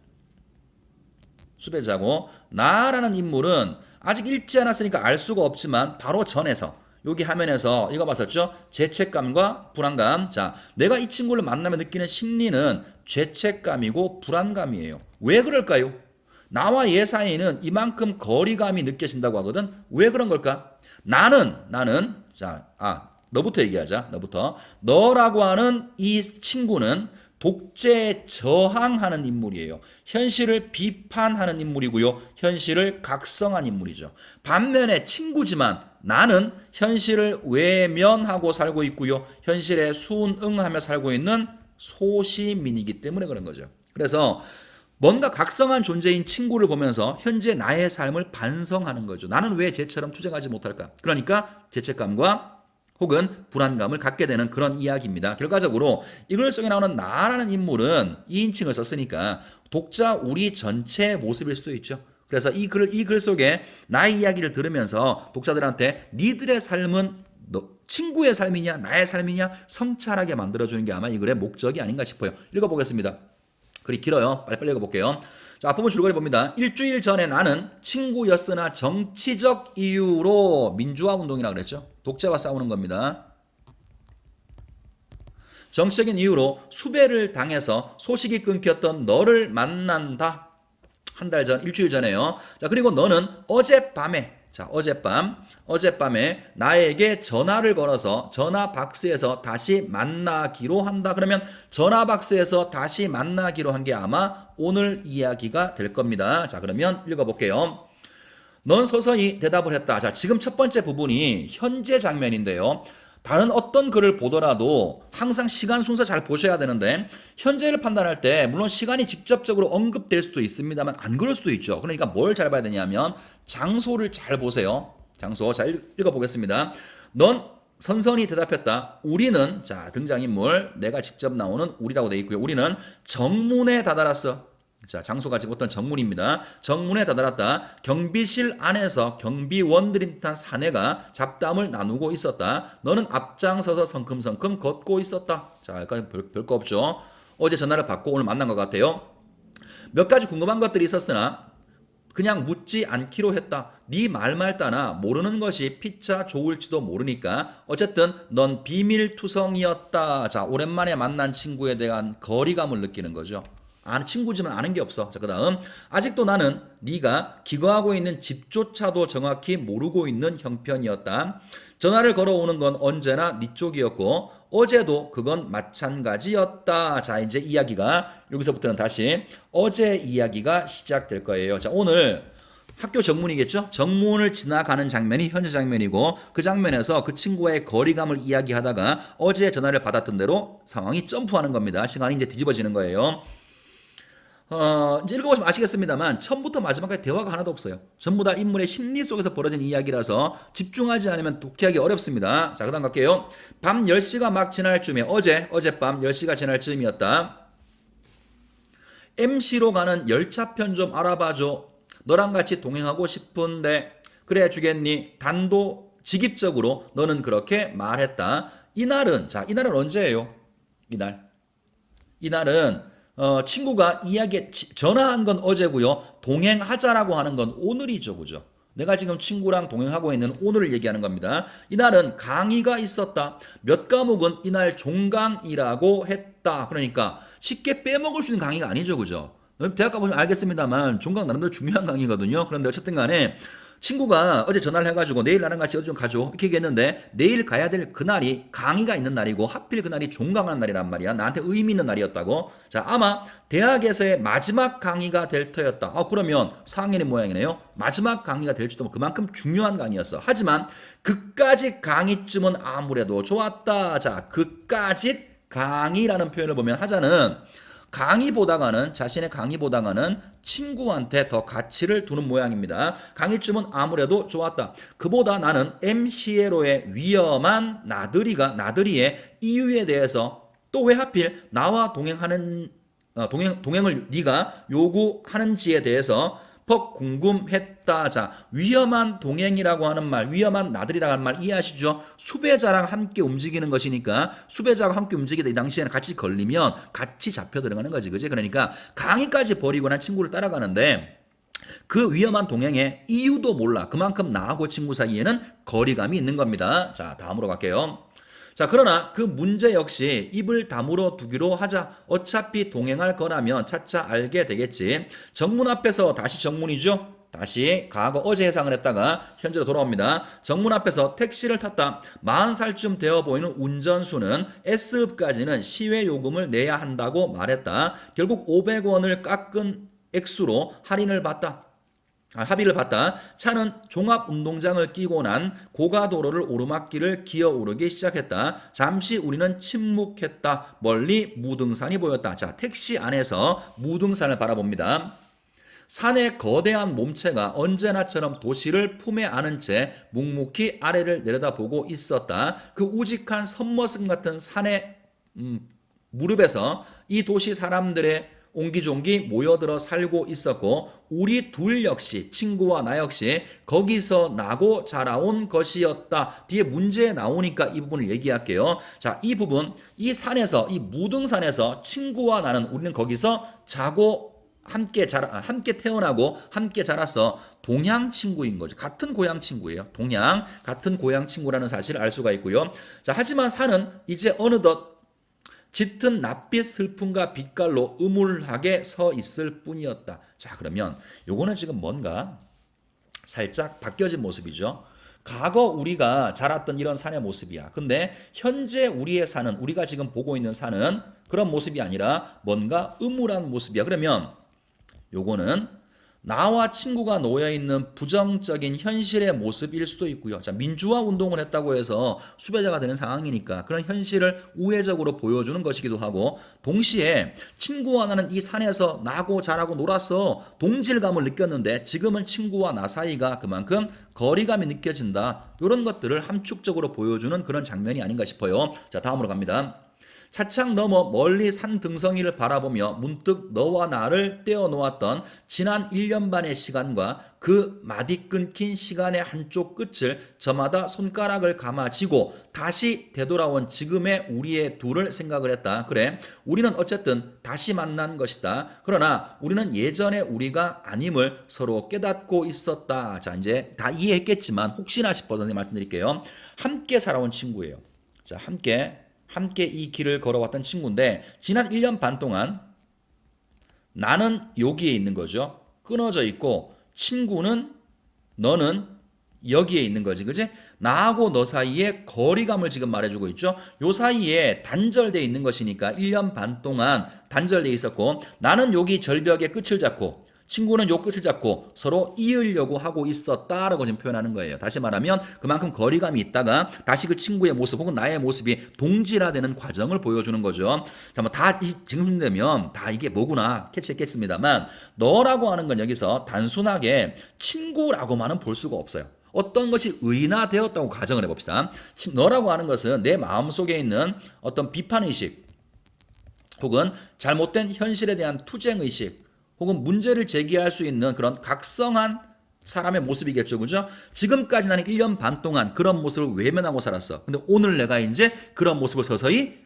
수배자고 나라는 인물은 아직 읽지 않았으니까 알 수가 없지만 바로 전에서 여기 화면에서 이거 봤었죠? 죄책감과 불안감. 자, 내가 이 친구를 만나면 느끼는 심리는 죄책감이고 불안감이에요. 왜 그럴까요? 나와 얘 사이에는 이만큼 거리감이 느껴진다고 하거든. 왜 그런 걸까? 나는 자, 너부터 얘기하자. 너부터. 너라고 하는 이 친구는 독재에 저항하는 인물이에요. 현실을 비판하는 인물이고요. 현실을 각성한 인물이죠. 반면에 친구지만 나는 현실을 외면하고 살고 있고요. 현실에 순응하며 살고 있는 소시민이기 때문에 그런 거죠. 그래서 뭔가 각성한 존재인 친구를 보면서 현재 나의 삶을 반성하는 거죠. 나는 왜 쟤처럼 투쟁하지 못할까? 그러니까 죄책감과 혹은 불안감을 갖게 되는 그런 이야기입니다. 결과적으로 이 글 속에 나오는 나라는 인물은 2인칭을 썼으니까 독자 우리 전체의 모습일 수도 있죠. 그래서 이 글 속에 나의 이야기를 들으면서 독자들한테 니들의 삶은 친구의 삶이냐 나의 삶이냐 성찰하게 만들어주는 게 아마 이 글의 목적이 아닌가 싶어요. 읽어보겠습니다. 글이 길어요. 빨리빨리 읽어볼게요. 자, 앞부분 줄거리 봅니다. 일주일 전에 나는 친구였으나 정치적 이유로 민주화 운동이라고 그랬죠. 독재와 싸우는 겁니다. 정치적인 이유로 수배를 당해서 소식이 끊겼던 너를 만난다. 한 달 전, 일주일 전에요. 자, 그리고 너는 어젯밤에 나에게 전화를 걸어서 전화 박스에서 다시 만나기로 한다. 그러면 전화 박스에서 다시 만나기로 한 게 아마 오늘 이야기가 될 겁니다. 자, 그러면 읽어볼게요. 넌 서서히 대답을 했다. 자, 지금 첫 번째 부분이 현재 장면인데요. 다른 어떤 글을 보더라도 항상 시간 순서 잘 보셔야 되는데 현재를 판단할 때 물론 시간이 직접적으로 언급될 수도 있습니다만 안 그럴 수도 있죠. 그러니까 뭘 잘 봐야 되냐면 장소를 잘 보세요. 장소 잘 읽어보겠습니다. 넌 선선히 대답했다. 우리는 자 등장인물 내가 직접 나오는 우리라고 되어 있고요. 우리는 정문에 다다랐어. 자, 장소가 지금 어떤 정문입니다. 정문에 다다랐다. 경비실 안에서 경비원들인 듯한 사내가 잡담을 나누고 있었다. 너는 앞장서서 성큼성큼 걷고 있었다. 자, 별거 없죠. 어제 전화를 받고 오늘 만난 것 같아요. 몇 가지 궁금한 것들이 있었으나 그냥 묻지 않기로 했다. 네 말말 따나 모르는 것이 피차 좋을지도 모르니까 어쨌든 넌 비밀투성이었다. 자, 오랜만에 만난 친구에 대한 거리감을 느끼는 거죠. 아는 친구지만 아는 게 없어. 자, 그 다음 아직도 나는 네가 기거하고 있는 집조차도 정확히 모르고 있는 형편이었다. 전화를 걸어오는 건 언제나 네 쪽이었고 어제도 그건 마찬가지였다. 자, 이제 이야기가 여기서부터는 다시 어제 이야기가 시작될 거예요. 자, 오늘 학교 정문이겠죠? 정문을 지나가는 장면이 현재 장면이고 그 장면에서 그 친구와의 거리감을 이야기하다가 어제 전화를 받았던 대로 상황이 점프하는 겁니다. 시간이 이제 뒤집어지는 거예요. 이제 읽어보시면 아시겠습니다만 처음부터 마지막까지 대화가 하나도 없어요. 전부 다 인물의 심리 속에서 벌어진 이야기라서 집중하지 않으면 독해하기 어렵습니다. 자, 그 다음 갈게요. 밤 10시가 막 지날 쯤에 어젯밤 10시가 지날 쯤이었다. MC로 가는 열차편 좀 알아봐줘. 너랑 같이 동행하고 싶은데 그래 주겠니? 단도직입적으로 너는 그렇게 말했다. 이날은 언제예요? 이날은 친구가 전화한 건 어제고요. 동행하자라고 하는 건 오늘이죠. 그죠? 내가 지금 친구랑 동행하고 있는 오늘을 얘기하는 겁니다. 이날은 강의가 있었다. 몇 과목은 이날 종강이라고 했다. 그러니까 쉽게 빼먹을 수 있는 강의가 아니죠. 그죠? 대학 가보시면 알겠습니다만 종강 나름대로 중요한 강의거든요. 그런데 어쨌든 간에 친구가 어제 전화를 해가지고 내일 나랑 같이 어디 좀 가죠 이렇게 얘기했는데 내일 가야 될 그날이 강의가 있는 날이고 하필 그날이 종강하는 날이란 말이야. 나한테 의미 있는 날이었다고. 자, 아마 대학에서의 마지막 강의가 될 터였다. 그러면 상인의 모양이네요. 마지막 강의가 될지도 그만큼 중요한 강의였어. 하지만 그까짓 강의쯤은 아무래도 좋았다. 자, 그까짓 강의라는 표현을 보면 하자는 자신의 강의보다가는 친구한테 더 가치를 두는 모양입니다. 강의쯤은 아무래도 좋았다. 그보다 나는 MCLO의 위험한 나들이의 이유에 대해서 또 왜 하필 나와 동행을 네가 요구하는지에 대해서 퍽 궁금했다. 자, 위험한 동행이라고 하는 말, 위험한 나들이라고 하는 말 이해하시죠? 수배자랑 함께 움직이는 것이니까 수배자와 함께 움직이다 이 당시에는 같이 걸리면 같이 잡혀 들어가는 거지. 그지? 그러니까 강의까지 버리고 난 친구를 따라가는데 그 위험한 동행의 이유도 몰라. 그만큼 나하고 친구 사이에는 거리감이 있는 겁니다. 자, 다음으로 갈게요. 자, 그러나 그 문제 역시 입을 다물어 두기로 하자. 어차피 동행할 거라면 차차 알게 되겠지. 정문 앞에서 다시 정문이죠. 다시 과거 어제 해상을 했다가 현재로 돌아옵니다. 정문 앞에서 택시를 탔다. 40살쯤 되어 보이는 운전수는 S읍까지는 시외 요금을 내야 한다고 말했다. 결국 500원을 깎은 액수로 합의를 봤다. 차는 종합운동장을 끼고 난 고가도로를 오르막길을 기어오르기 시작했다. 잠시 우리는 침묵했다. 멀리 무등산이 보였다. 자, 택시 안에서 무등산을 바라봅니다. 산의 거대한 몸체가 언제나처럼 도시를 품에 안은 채 묵묵히 아래를 내려다보고 있었다. 그 우직한 선머슴 같은 산의 무릎에서 이 도시 사람들의 옹기종기 모여들어 살고 있었고 우리 둘 역시 친구와 나 역시 거기서 나고 자라온 것이었다. 뒤에 문제에 나오니까 이 부분을 얘기할게요. 자, 이 부분 이 산에서 이 무등산에서 친구와 나는 우리는 거기서 자고 함께 태어나고 함께 자라서 동양 친구인 거죠. 같은 고향 친구예요. 같은 고향 친구라는 사실을 알 수가 있고요. 자, 하지만 산은 이제 어느덧 짙은 낯빛 슬픔과 빛깔로 음울하게 서 있을 뿐이었다. 자, 그러면 요거는 지금 뭔가 살짝 바뀌어진 모습이죠. 과거 우리가 자랐던 이런 산의 모습이야. 근데 현재 우리의 산은, 우리가 지금 보고 있는 산은 그런 모습이 아니라 뭔가 음울한 모습이야. 그러면 요거는 나와 친구가 놓여있는 부정적인 현실의 모습일 수도 있고요. 자, 민주화 운동을 했다고 해서 수배자가 되는 상황이니까 그런 현실을 우회적으로 보여주는 것이기도 하고, 동시에 친구와 나는 이 산에서 나고 자라고 놀아서 동질감을 느꼈는데 지금은 친구와 나 사이가 그만큼 거리감이 느껴진다. 이런 것들을 함축적으로 보여주는 그런 장면이 아닌가 싶어요. 자, 다음으로 갑니다. 차창 너머 멀리 산 등성이를 바라보며 문득 너와 나를 떼어놓았던 지난 1년 반의 시간과 그 마디 끊긴 시간의 한쪽 끝을 저마다 손가락을 감아쥐고 다시 되돌아온 지금의 우리의 둘을 생각을 했다. 그래, 우리는 어쨌든 다시 만난 것이다. 그러나 우리는 예전의 우리가 아님을 서로 깨닫고 있었다. 자, 이제 다 이해했겠지만 혹시나 싶어서 선생님 말씀드릴게요. 함께 살아온 친구예요. 자, 함께 이 길을 걸어왔던 친구인데 지난 1년 반 동안 나는 여기에 있는 거죠. 끊어져 있고 너는 여기에 있는 거지. 그지? 나하고 너 사이에 거리감을 지금 말해주고 있죠. 요 사이에 단절되어 있는 것이니까 1년 반 동안 단절되어 있었고 나는 여기 절벽의 끝을 잡고 친구는 요 끝을 잡고 서로 이으려고 하고 있었다라고 지금 표현하는 거예요. 다시 말하면 그만큼 거리감이 있다가 다시 그 친구의 모습 혹은 나의 모습이 동질화되는 과정을 보여주는 거죠. 자, 뭐 다 지금 되면 다 이게 뭐구나 캐치했겠습니다만, 너라고 하는 건 여기서 단순하게 친구라고만은 볼 수가 없어요. 어떤 것이 의인화되었다고 가정을 해봅시다. 너라고 하는 것은 내 마음속에 있는 어떤 비판의식 혹은 잘못된 현실에 대한 투쟁의식 혹은 문제를 제기할 수 있는 그런 각성한 사람의 모습이겠죠. 그죠? 지금까지 나는 1년 반 동안 그런 모습을 외면하고 살았어. 근데 오늘 내가 이제 그런 모습을 서서히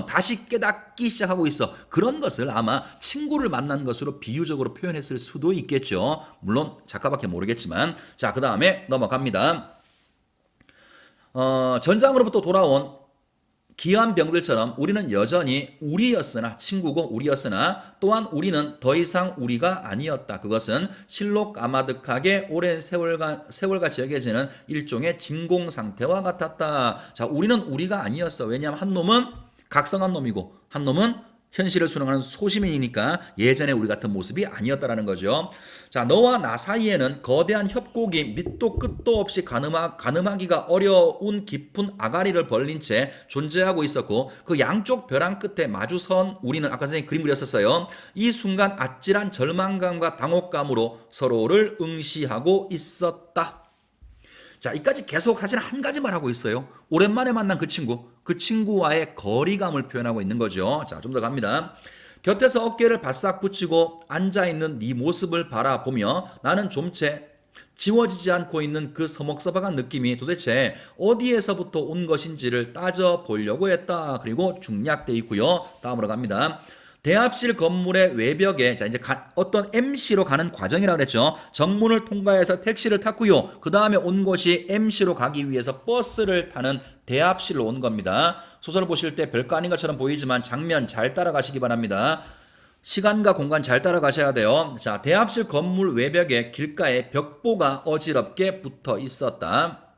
다시 깨닫기 시작하고 있어. 그런 것을 아마 친구를 만난 것으로 비유적으로 표현했을 수도 있겠죠. 물론 작가밖에 모르겠지만. 자, 그 다음에 넘어갑니다. 전장으로부터 돌아온 기한 병들처럼 우리는 여전히 친구고 우리였으나 또한 우리는 더 이상 우리가 아니었다. 그것은 실로 까마득하게 오랜 세월같이 여겨지는 일종의 진공 상태와 같았다. 자, 우리는 우리가 아니었어. 왜냐하면 한 놈은 각성한 놈이고 한 놈은 현실을 순응하는 소시민이니까 예전에 우리 같은 모습이 아니었다라는 거죠. 자, 너와 나 사이에는 거대한 협곡이 밑도 끝도 없이 가늠하기가 어려운 깊은 아가리를 벌린 채 존재하고 있었고 그 양쪽 벼랑 끝에 마주선 우리는 아까 선생님이 그림 그렸었어요. 이 순간 아찔한 절망감과 당혹감으로 서로를 응시하고 있었다. 자, 이까지 계속 사실 한 가지만 하고 있어요. 오랜만에 만난 그 친구와의 거리감을 표현하고 있는 거죠. 자, 좀 더 갑니다. 곁에서 어깨를 바싹 붙이고 앉아있는 네 모습을 바라보며 나는 좀채 지워지지 않고 있는 그 서먹서먹한 느낌이 도대체 어디에서부터 온 것인지를 따져보려고 했다. 그리고 중략돼 있고요. 다음으로 갑니다. 대합실 건물의 외벽에 자 이제 어떤 MC로 가는 과정이라고 그랬죠. 정문을 통과해서 택시를 탔고요. 그 다음에 온 곳이 MC로 가기 위해서 버스를 타는 대합실로 온 겁니다. 소설을 보실 때 별거 아닌 것처럼 보이지만 장면 잘 따라가시기 바랍니다. 시간과 공간 잘 따라가셔야 돼요. 자, 대합실 건물 외벽에 길가에 벽보가 어지럽게 붙어 있었다.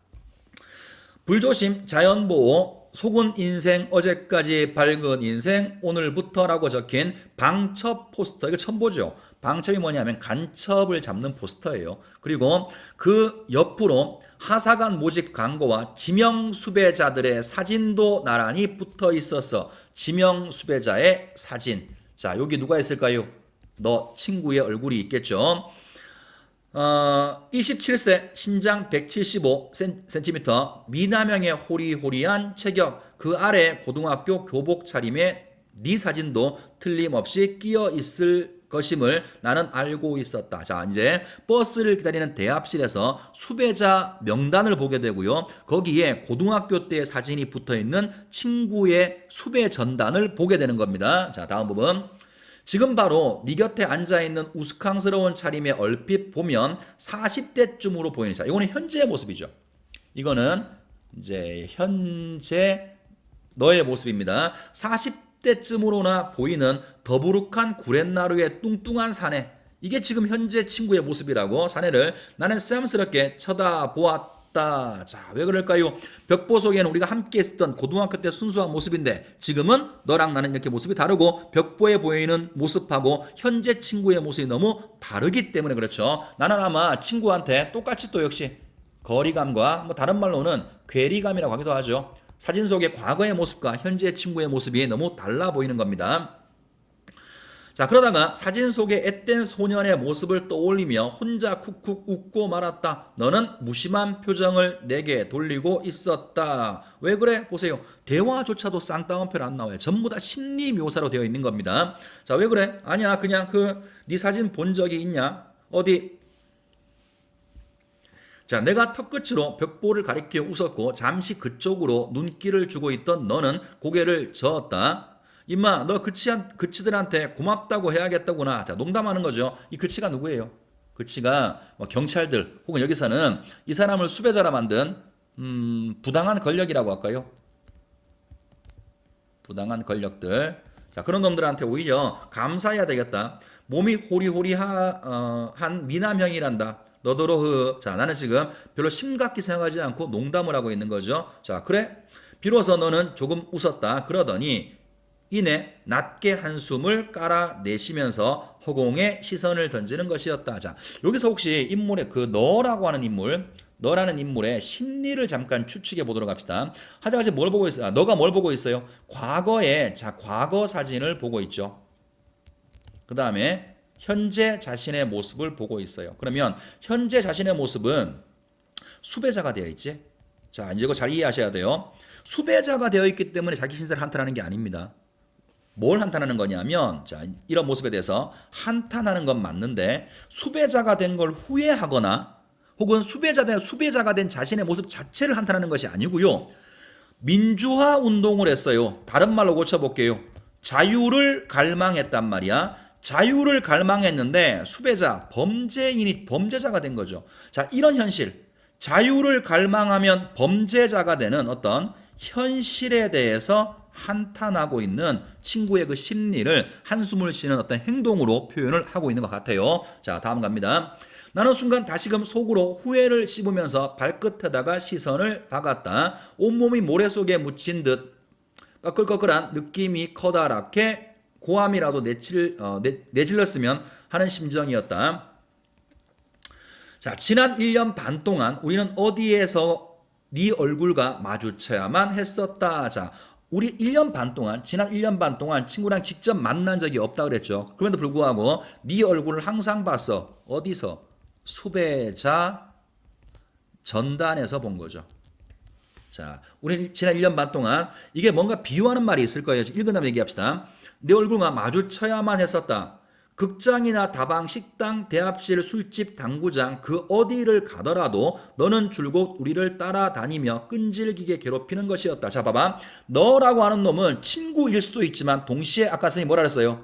불조심, 자연보호, 속은 인생, 어제까지 밝은 인생, 오늘부터라고 적힌 방첩 포스터. 이거 처음 보죠? 방첩이 뭐냐면 간첩을 잡는 포스터예요. 그리고 그 옆으로 하사관 모집 광고와 지명 수배자들의 사진도 나란히 붙어 있어서 지명 수배자의 사진. 자, 여기 누가 있을까요? 너 친구의 얼굴이 있겠죠? 27세, 신장 175cm, 미남형의 호리호리한 체격, 그 아래 고등학교 교복 차림에 네 사진도 틀림없이 끼어 있을 것임을 나는 알고 있었다. 자, 이제 버스를 기다리는 대합실에서 수배자 명단을 보게 되고요. 거기에 고등학교 때의 사진이 붙어 있는 친구의 수배 전단을 보게 되는 겁니다. 자, 다음 부분. 지금 바로 네 곁에 앉아있는 우스꽝스러운 차림에 얼핏 보면 40대쯤으로 보이는, 자, 이거는 현재의 모습이죠. 이거는 이제 현재 너의 모습입니다. 40대쯤으로나 보이는 더부룩한 구렛나루의 뚱뚱한 사내, 이게 지금 현재 친구의 모습이라고 사내를 나는 쌈스럽게 쳐다보았다. 자, 왜 그럴까요? 벽보 속에는 우리가 함께 있었던 고등학교 때 순수한 모습인데 지금은 너랑 나는 이렇게 모습이 다르고 벽보에 보이는 모습하고 현재 친구의 모습이 너무 다르기 때문에 그렇죠. 나는 아마 친구한테 똑같이 또 역시 거리감과 뭐 다른 말로는 괴리감이라고 하기도 하죠. 사진 속의 과거의 모습과 현재 친구의 모습이 너무 달라 보이는 겁니다. 자, 그러다가 사진 속의 앳된 소년의 모습을 떠올리며 혼자 쿡쿡 웃고 말았다. 너는 무심한 표정을 내게 돌리고 있었다. 왜 그래? 보세요. 대화조차도 쌍따옴표로 안 나와요. 전부 다 심리 묘사로 되어 있는 겁니다. 자, 왜 그래? 아니야, 그냥 네 사진 본 적이 있냐? 어디? 자, 내가 턱끝으로 벽보를 가리켜 웃었고 잠시 그쪽으로 눈길을 주고 있던 너는 고개를 저었다. 임마, 너 그치들한테 고맙다고 해야겠다구나. 자, 농담하는 거죠. 이 그치가 누구예요? 그치가 뭐 경찰들 혹은 여기서는 이 사람을 수배자라 만든 부당한 권력이라고 할까요? 부당한 권력들. 자, 그런 놈들한테 오히려 감사해야 되겠다. 몸이 호리호리한 미남형이란다. 너더러 자, 나는 지금 별로 심각히 생각하지 않고 농담을 하고 있는 거죠. 자, 그래? 비로소 너는 조금 웃었다. 그러더니 이내 낮게 한숨을 깔아내시면서 허공에 시선을 던지는 것이었다. 자, 여기서 혹시 인물의 그 너라고 하는 인물, 너라는 인물의 심리를 잠깐 추측해 보도록 합시다. 하자같이 뭘 보고 있어요? 너가 뭘 보고 있어요? 과거에, 자, 과거 사진을 보고 있죠. 그 다음에 현재 자신의 모습을 보고 있어요. 그러면 현재 자신의 모습은 수배자가 되어 있지. 자, 이제 이거 잘 이해하셔야 돼요. 수배자가 되어 있기 때문에 자기 신세를 한탄하는 게 아닙니다. 뭘 한탄하는 거냐면, 자, 이런 모습에 대해서 한탄하는 건 맞는데 수배자가 된 걸 후회하거나 혹은 수배자가 된 자신의 모습 자체를 한탄하는 것이 아니고요. 민주화 운동을 했어요. 다른 말로 고쳐볼게요. 자유를 갈망했단 말이야. 자유를 갈망했는데 수배자, 범죄자가 된 거죠. 자, 이런 현실, 자유를 갈망하면 범죄자가 되는 어떤 현실에 대해서 한탄하고 있는 친구의 그 심리를 한숨을 쉬는 어떤 행동으로 표현을 하고 있는 것 같아요. 자, 다음 갑니다. 나는 순간 다시금 속으로 후회를 씹으면서 발끝에다가 시선을 박았다. 온몸이 모래 속에 묻힌 듯 꺼끌꺼끌한 느낌이 커다랗게 고함이라도 내질렀으면 하는 심정이었다. 자, 지난 1년 반 동안 우리는 어디에서 네 얼굴과 마주쳐야만 했었다. 자, 우리 1년 반 동안, 지난 1년 반 동안 친구랑 직접 만난 적이 없다 그랬죠. 그럼에도 불구하고 네 얼굴을 항상 봤어. 어디서? 수배자 전단에서 본 거죠. 자, 우리 지난 1년 반 동안 이게 뭔가 비유하는 말이 있을 거예요. 읽은 다음에 얘기합시다. 내 얼굴과 마주쳐야만 했었다. 극장이나 다방, 식당, 대합실, 술집, 당구장 그 어디를 가더라도 너는 줄곧 우리를 따라다니며 끈질기게 괴롭히는 것이었다. 자, 봐봐. 너라고 하는 놈은 친구일 수도 있지만 동시에 아까 선생님이 뭐라 그랬어요?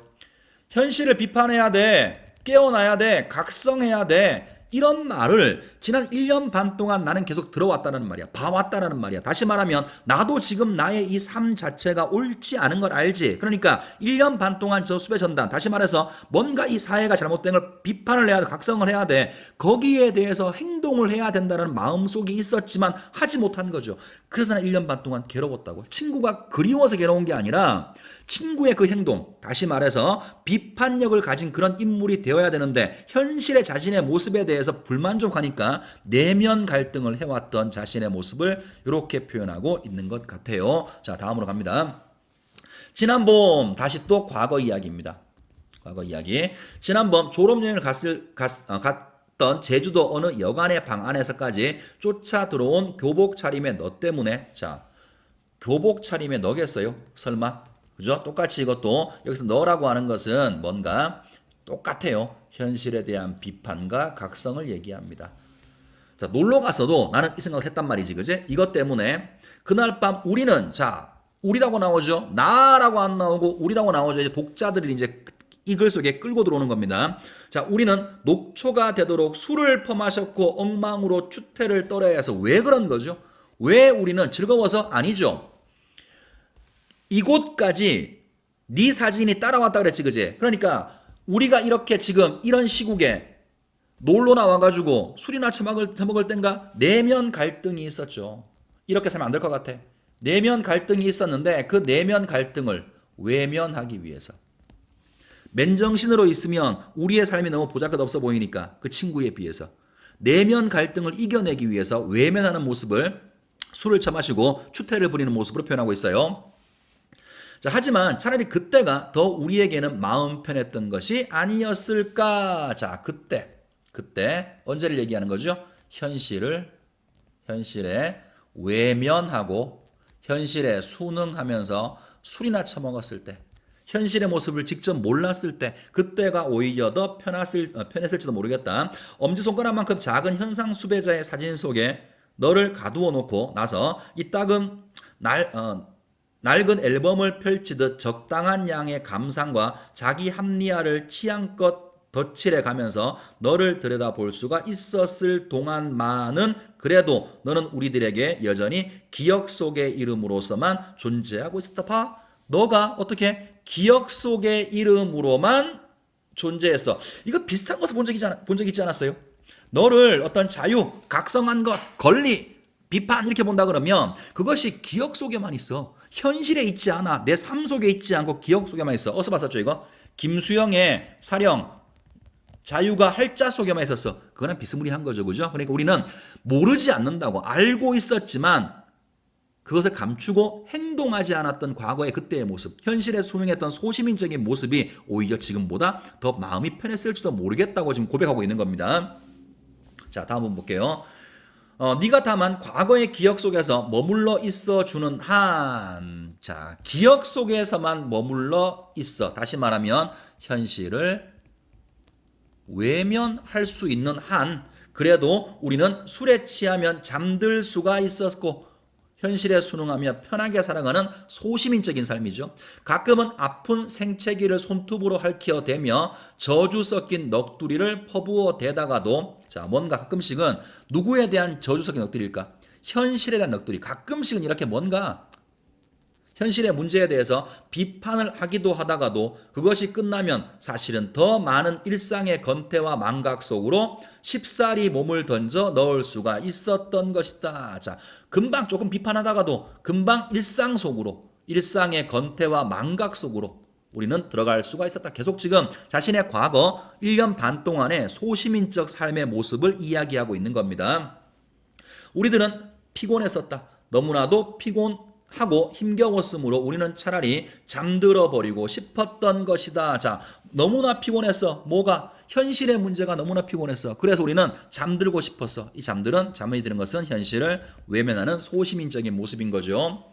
현실을 비판해야 돼. 깨어나야 돼. 각성해야 돼. 이런 말을 지난 1년 반 동안 나는 계속 들어왔다는 말이야. 봐왔다는 말이야. 다시 말하면 나도 지금 나의 이 삶 자체가 옳지 않은 걸 알지. 그러니까 1년 반 동안 저 수배 전단, 다시 말해서 뭔가 이 사회가 잘못된 걸 비판을 해야 돼. 각성을 해야 돼. 거기에 대해서 행동을 해야 된다는 마음속이 있었지만 하지 못한 거죠. 그래서 난 1년 반 동안 괴로웠다고. 친구가 그리워서 괴로운 게 아니라 친구의 그 행동, 다시 말해서 비판력을 가진 그런 인물이 되어야 되는데 현실의 자신의 모습에 대해서 불만족하니까 내면 갈등을 해왔던 자신의 모습을 이렇게 표현하고 있는 것 같아요. 자, 다음으로 갑니다. 지난 봄, 다시 또 과거 이야기입니다. 과거 이야기. 지난번 졸업여행을 갔던 제주도 어느 여관의 방 안에서까지 쫓아 들어온 교복 차림의 너 때문에, 자, 교복 차림의 너겠어요? 설마? 그죠? 똑같이 이것도 여기서 너라고 하는 것은 뭔가 똑같아요. 현실에 대한 비판과 각성을 얘기합니다. 자, 놀러 가서도 나는 이 생각을 했단 말이지. 그지? 이것 때문에 그날 밤 우리는, 자, 우리라고 나오죠. 나라고 안 나오고 우리라고 나오죠. 이제 독자들이 이제 이 글 속에 끌고 들어오는 겁니다. 자, 우리는 녹초가 되도록 술을 퍼마셨고 엉망으로 추태를 떨어야 해서 왜 그런 거죠? 왜 우리는 즐거워서? 아니죠. 이곳까지 네 사진이 따라왔다 그랬지, 그지? 그러니까 우리가 이렇게 지금 이런 시국에 놀러 나와가지고 술이나 처먹을 땐가 내면 갈등이 있었죠. 이렇게 살면 안 될 것 같아. 내면 갈등이 있었는데 그 내면 갈등을 외면하기 위해서, 맨정신으로 있으면 우리의 삶이 너무 보잘것없어 보이니까 그 친구에 비해서 내면 갈등을 이겨내기 위해서 외면하는 모습을 술을 처마시고 추태를 부리는 모습으로 표현하고 있어요. 자, 하지만 차라리 그때가 더 우리에게는 마음 편했던 것이 아니었을까? 자, 그때 언제를 얘기하는 거죠? 현실에 외면하고 현실에 순응하면서 술이나 처먹었을 때, 현실의 모습을 직접 몰랐을 때, 그때가 오히려 더 편했을지도 모르겠다. 엄지손가락만큼 작은 현상 수배자의 사진 속에 너를 가두어 놓고 나서 이 낡은 앨범을 펼치듯 적당한 양의 감상과 자기 합리화를 취향껏 덧칠해 가면서 너를 들여다볼 수가 있었을 동안만은 그래도 너는 우리들에게 여전히 기억 속의 이름으로서만 존재하고 있었다. 봐. 너가 어떻게 기억 속의 이름으로만 존재했어. 이거 비슷한 것을 본 적 있지 않았어요? 너를 어떤 자유, 각성한 것, 권리, 비판 이렇게 본다 그러면 그것이 기억 속에만 있어. 현실에 있지 않아. 내 삶 속에 있지 않고 기억 속에만 있어. 어디서 봤었죠 이거? 김수영의 사령, 자유가 할자 속에만 있었어. 그거랑 비스무리한 거죠. 그죠? 그러니까 우리는 모르지 않는다고, 알고 있었지만 그것을 감추고 행동하지 않았던 과거의 그때의 모습, 현실에 순응했던 소시민적인 모습이 오히려 지금보다 더 마음이 편했을지도 모르겠다고 지금 고백하고 있는 겁니다. 자, 다음 번 볼게요. 네가 다만 과거의 기억 속에서 머물러 있어 주는 한, 자, 기억 속에서만 머물러 있어. 다시 말하면 현실을 외면할 수 있는 한, 그래도 우리는 술에 취하면 잠들 수가 있었고 현실에 순응하며 편하게 살아가는 소시민적인 삶이죠. 가끔은 아픈 생채기를 손톱으로 핥혀대며 저주 섞인 넋두리를 퍼부어 대다가도, 자, 뭔가 가끔씩은 누구에 대한 저주 섞인 넋두리일까? 현실에 대한 넋두리. 가끔씩은 이렇게 뭔가 현실의 문제에 대해서 비판을 하기도 하다가도 그것이 끝나면 사실은 더 많은 일상의 건태와 망각 속으로 쉽사리 몸을 던져 넣을 수가 있었던 것이다. 자, 금방 조금 비판하다가도 금방 일상 속으로, 일상의 건태와 망각 속으로 우리는 들어갈 수가 있었다. 계속 지금 자신의 과거 1년 반 동안의 소시민적 삶의 모습을 이야기하고 있는 겁니다. 우리들은 피곤했었다. 너무나도 피곤하고 힘겨웠으므로 우리는 차라리 잠들어 버리고 싶었던 것이다. 자, 너무나 피곤했어. 뭐가? 현실의 문제가 너무나 피곤했어. 그래서 우리는 잠들고 싶었어. 이 잠이 드는 것은 현실을 외면하는 소시민적인 모습인 거죠.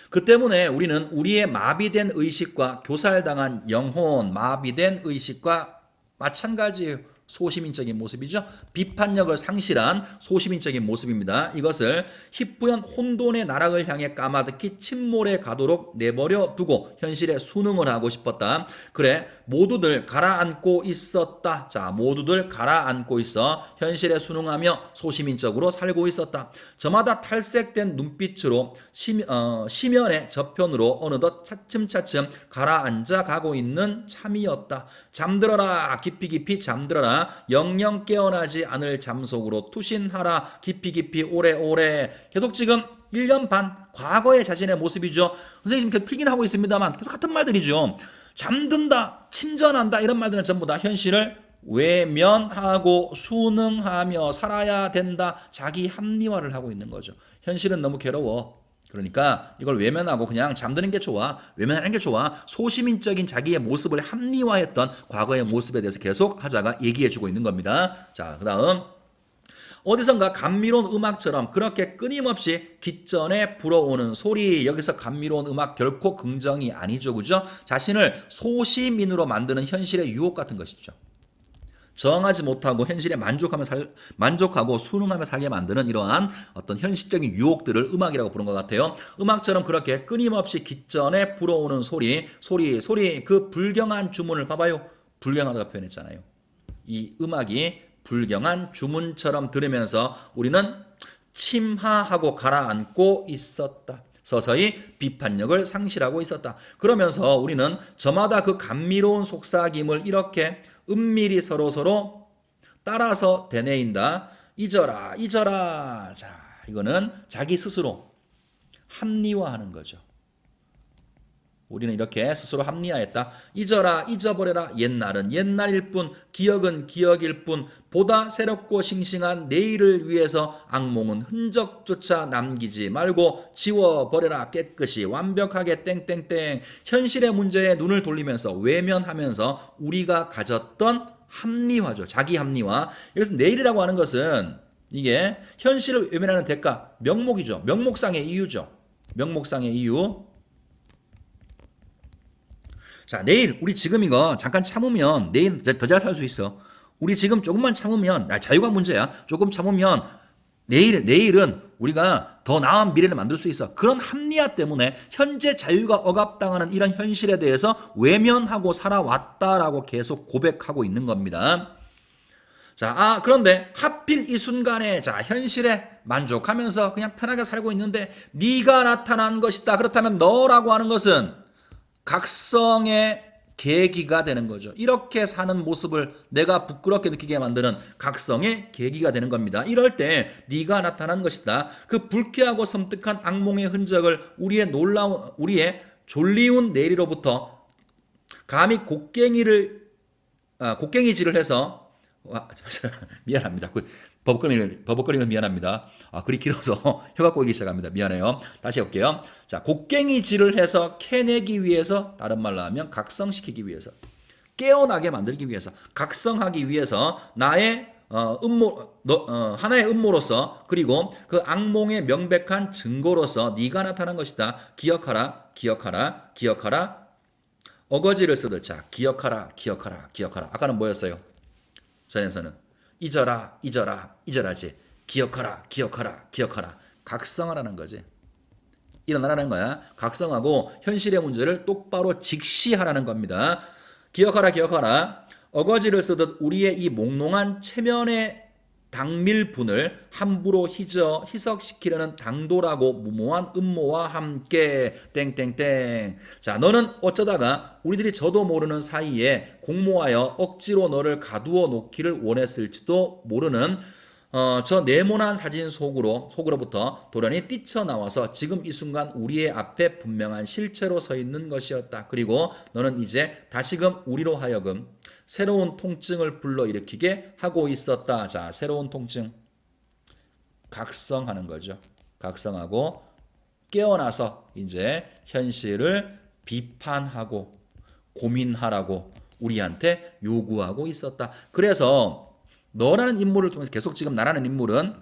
그 때문에 우리는 우리의 마비된 의식과 교살당한 영혼, 마비된 의식과 마찬가지예요. 소시민적인 모습이죠. 비판력을 상실한 소시민적인 모습입니다. 이것을 희뿌연 혼돈의 나락을 향해 까마득히 침몰해 가도록 내버려 두고 현실에 순응을 하고 싶었다. 그래, 모두들 가라앉고 있었다. 자, 모두들 가라앉고 있어 현실에 순응하며 소시민적으로 살고 있었다. 저마다 탈색된 눈빛으로 시면의 저편으로 어느덧 차츰차츰 가라앉아 가고 있는 참이었다. 잠들어라 깊이 깊이 잠들어라 영영 깨어나지 않을 잠속으로 투신하라 깊이 깊이 오래오래. 계속 지금 1년 반 과거의 자신의 모습이죠. 선생님 지금 필기하고 있습니다만 계속 같은 말들이죠. 잠든다, 침전한다 이런 말들은 전부 다 현실을 외면하고 순응하며 살아야 된다. 자기 합리화를 하고 있는 거죠. 현실은 너무 괴로워. 그러니까 이걸 외면하고 그냥 잠드는 게 좋아. 외면하는 게 좋아. 소시민적인 자기의 모습을 합리화했던 과거의 모습에 대해서 계속 하자가 얘기해주고 있는 겁니다. 자, 그 다음 어디선가 감미로운 음악처럼 그렇게 끊임없이 귓전에 불어오는 소리. 여기서 감미로운 음악 결코 긍정이 아니죠. 그죠? 자신을 소시민으로 만드는 현실의 유혹 같은 것이죠. 저항하지 못하고 현실에 만족하고 순응하며 살게 만드는 이러한 어떤 현실적인 유혹들을 음악이라고 부른 것 같아요. 음악처럼 그렇게 끊임없이 귓전에 불어오는 소리 그 불경한 주문을 봐봐요. 불경하다가 표현했잖아요. 이 음악이 불경한 주문처럼 들으면서 우리는 침하하고 가라앉고 있었다. 서서히 비판력을 상실하고 있었다. 그러면서 우리는 저마다 그 감미로운 속삭임을 이렇게 은밀히 서로서로 따라서 되뇌인다. 잊어라 잊어라. 자, 이거는 자기 스스로 합리화하는 거죠. 우리는 이렇게 스스로 합리화했다. 잊어라 잊어버려라. 옛날은 옛날일 뿐 기억은 기억일 뿐 보다 새롭고 싱싱한 내일을 위해서 악몽은 흔적조차 남기지 말고 지워버려라. 깨끗이 완벽하게 땡땡땡. 현실의 문제에 눈을 돌리면서 외면하면서 우리가 가졌던 합리화죠. 자기 합리화. 여기서 내일이라고 하는 것은 이게 현실을 외면하는 대가, 명목이죠. 명목상의 이유죠. 명목상의 이유. 자, 내일 우리 지금 이거 잠깐 참으면 내일 더 잘 살 수 있어. 우리 지금 조금만 참으면 자유가 문제야. 조금 참으면 내일은 우리가 더 나은 미래를 만들 수 있어. 그런 합리화 때문에 현재 자유가 억압당하는 이런 현실에 대해서 외면하고 살아왔다라고 계속 고백하고 있는 겁니다. 자, 그런데 하필 이 순간에 자, 현실에 만족하면서 그냥 편하게 살고 있는데 네가 나타난 것이다. 그렇다면 너라고 하는 것은 각성의 계기가 되는 거죠. 이렇게 사는 모습을 내가 부끄럽게 느끼게 만드는 각성의 계기가 되는 겁니다. 이럴 때 네가 나타난 것이다. 그 불쾌하고 섬뜩한 악몽의 흔적을 우리의 졸리운 내리로부터 감히 곡괭이질을 해서 미안합니다. 버벅거리는 미안합니다. 글이 길어서 혀가 꼬이기 시작합니다. 미안해요. 다시 해볼게요. 자, 곡괭이질을 해서 캐내기 위해서, 다른 말로 하면 각성시키기 위해서, 깨어나게 만들기 위해서, 각성하기 위해서 나의 하나의 음모로서 그리고 그 악몽의 명백한 증거로서 네가 나타난 것이다. 기억하라, 기억하라, 기억하라. 어거지를 쓰듯 자, 기억하라, 기억하라, 기억하라. 아까는 뭐였어요? 전에서는 잊어라, 잊어라, 잊어라지. 기억하라, 기억하라, 기억하라. 각성하라는 거지. 일어나라는 거야. 각성하고 현실의 문제를 똑바로 직시하라는 겁니다. 기억하라, 기억하라. 어거지를 쓰듯 우리의 이 몽롱한 체면의 당밀분을 함부로 희석시키려는 당돌하고 무모한 음모와 함께 땡땡땡. 자, 너는 어쩌다가 우리들이 저도 모르는 사이에 공모하여 억지로 너를 가두어 놓기를 원했을지도 모르는 저 네모난 사진 속으로부터 도련이 뛰쳐나와서 지금 이 순간 우리의 앞에 분명한 실체로 서 있는 것이었다. 그리고 너는 이제 다시금 우리로 하여금 새로운 통증을 불러일으키게 하고 있었다. 자, 새로운 통증. 각성하는 거죠. 각성하고 깨어나서 이제 현실을 비판하고 고민하라고 우리한테 요구하고 있었다. 그래서 너라는 인물을 통해서 계속 지금 나라는 인물은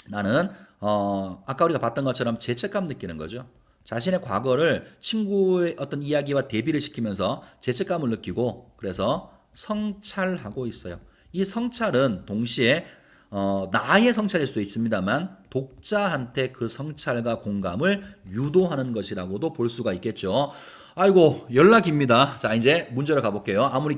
나는 아까 우리가 봤던 것처럼 죄책감 느끼는 거죠. 자신의 과거를 친구의 어떤 이야기와 대비를 시키면서 죄책감을 느끼고 그래서 성찰하고 있어요. 이 성찰은 동시에 나의 성찰일 수도 있습니다만 독자한테 그 성찰과 공감을 유도하는 것이라고도 볼 수가 있겠죠. 아이고 연락입니다. 자 이제 문제로 가볼게요. 아무리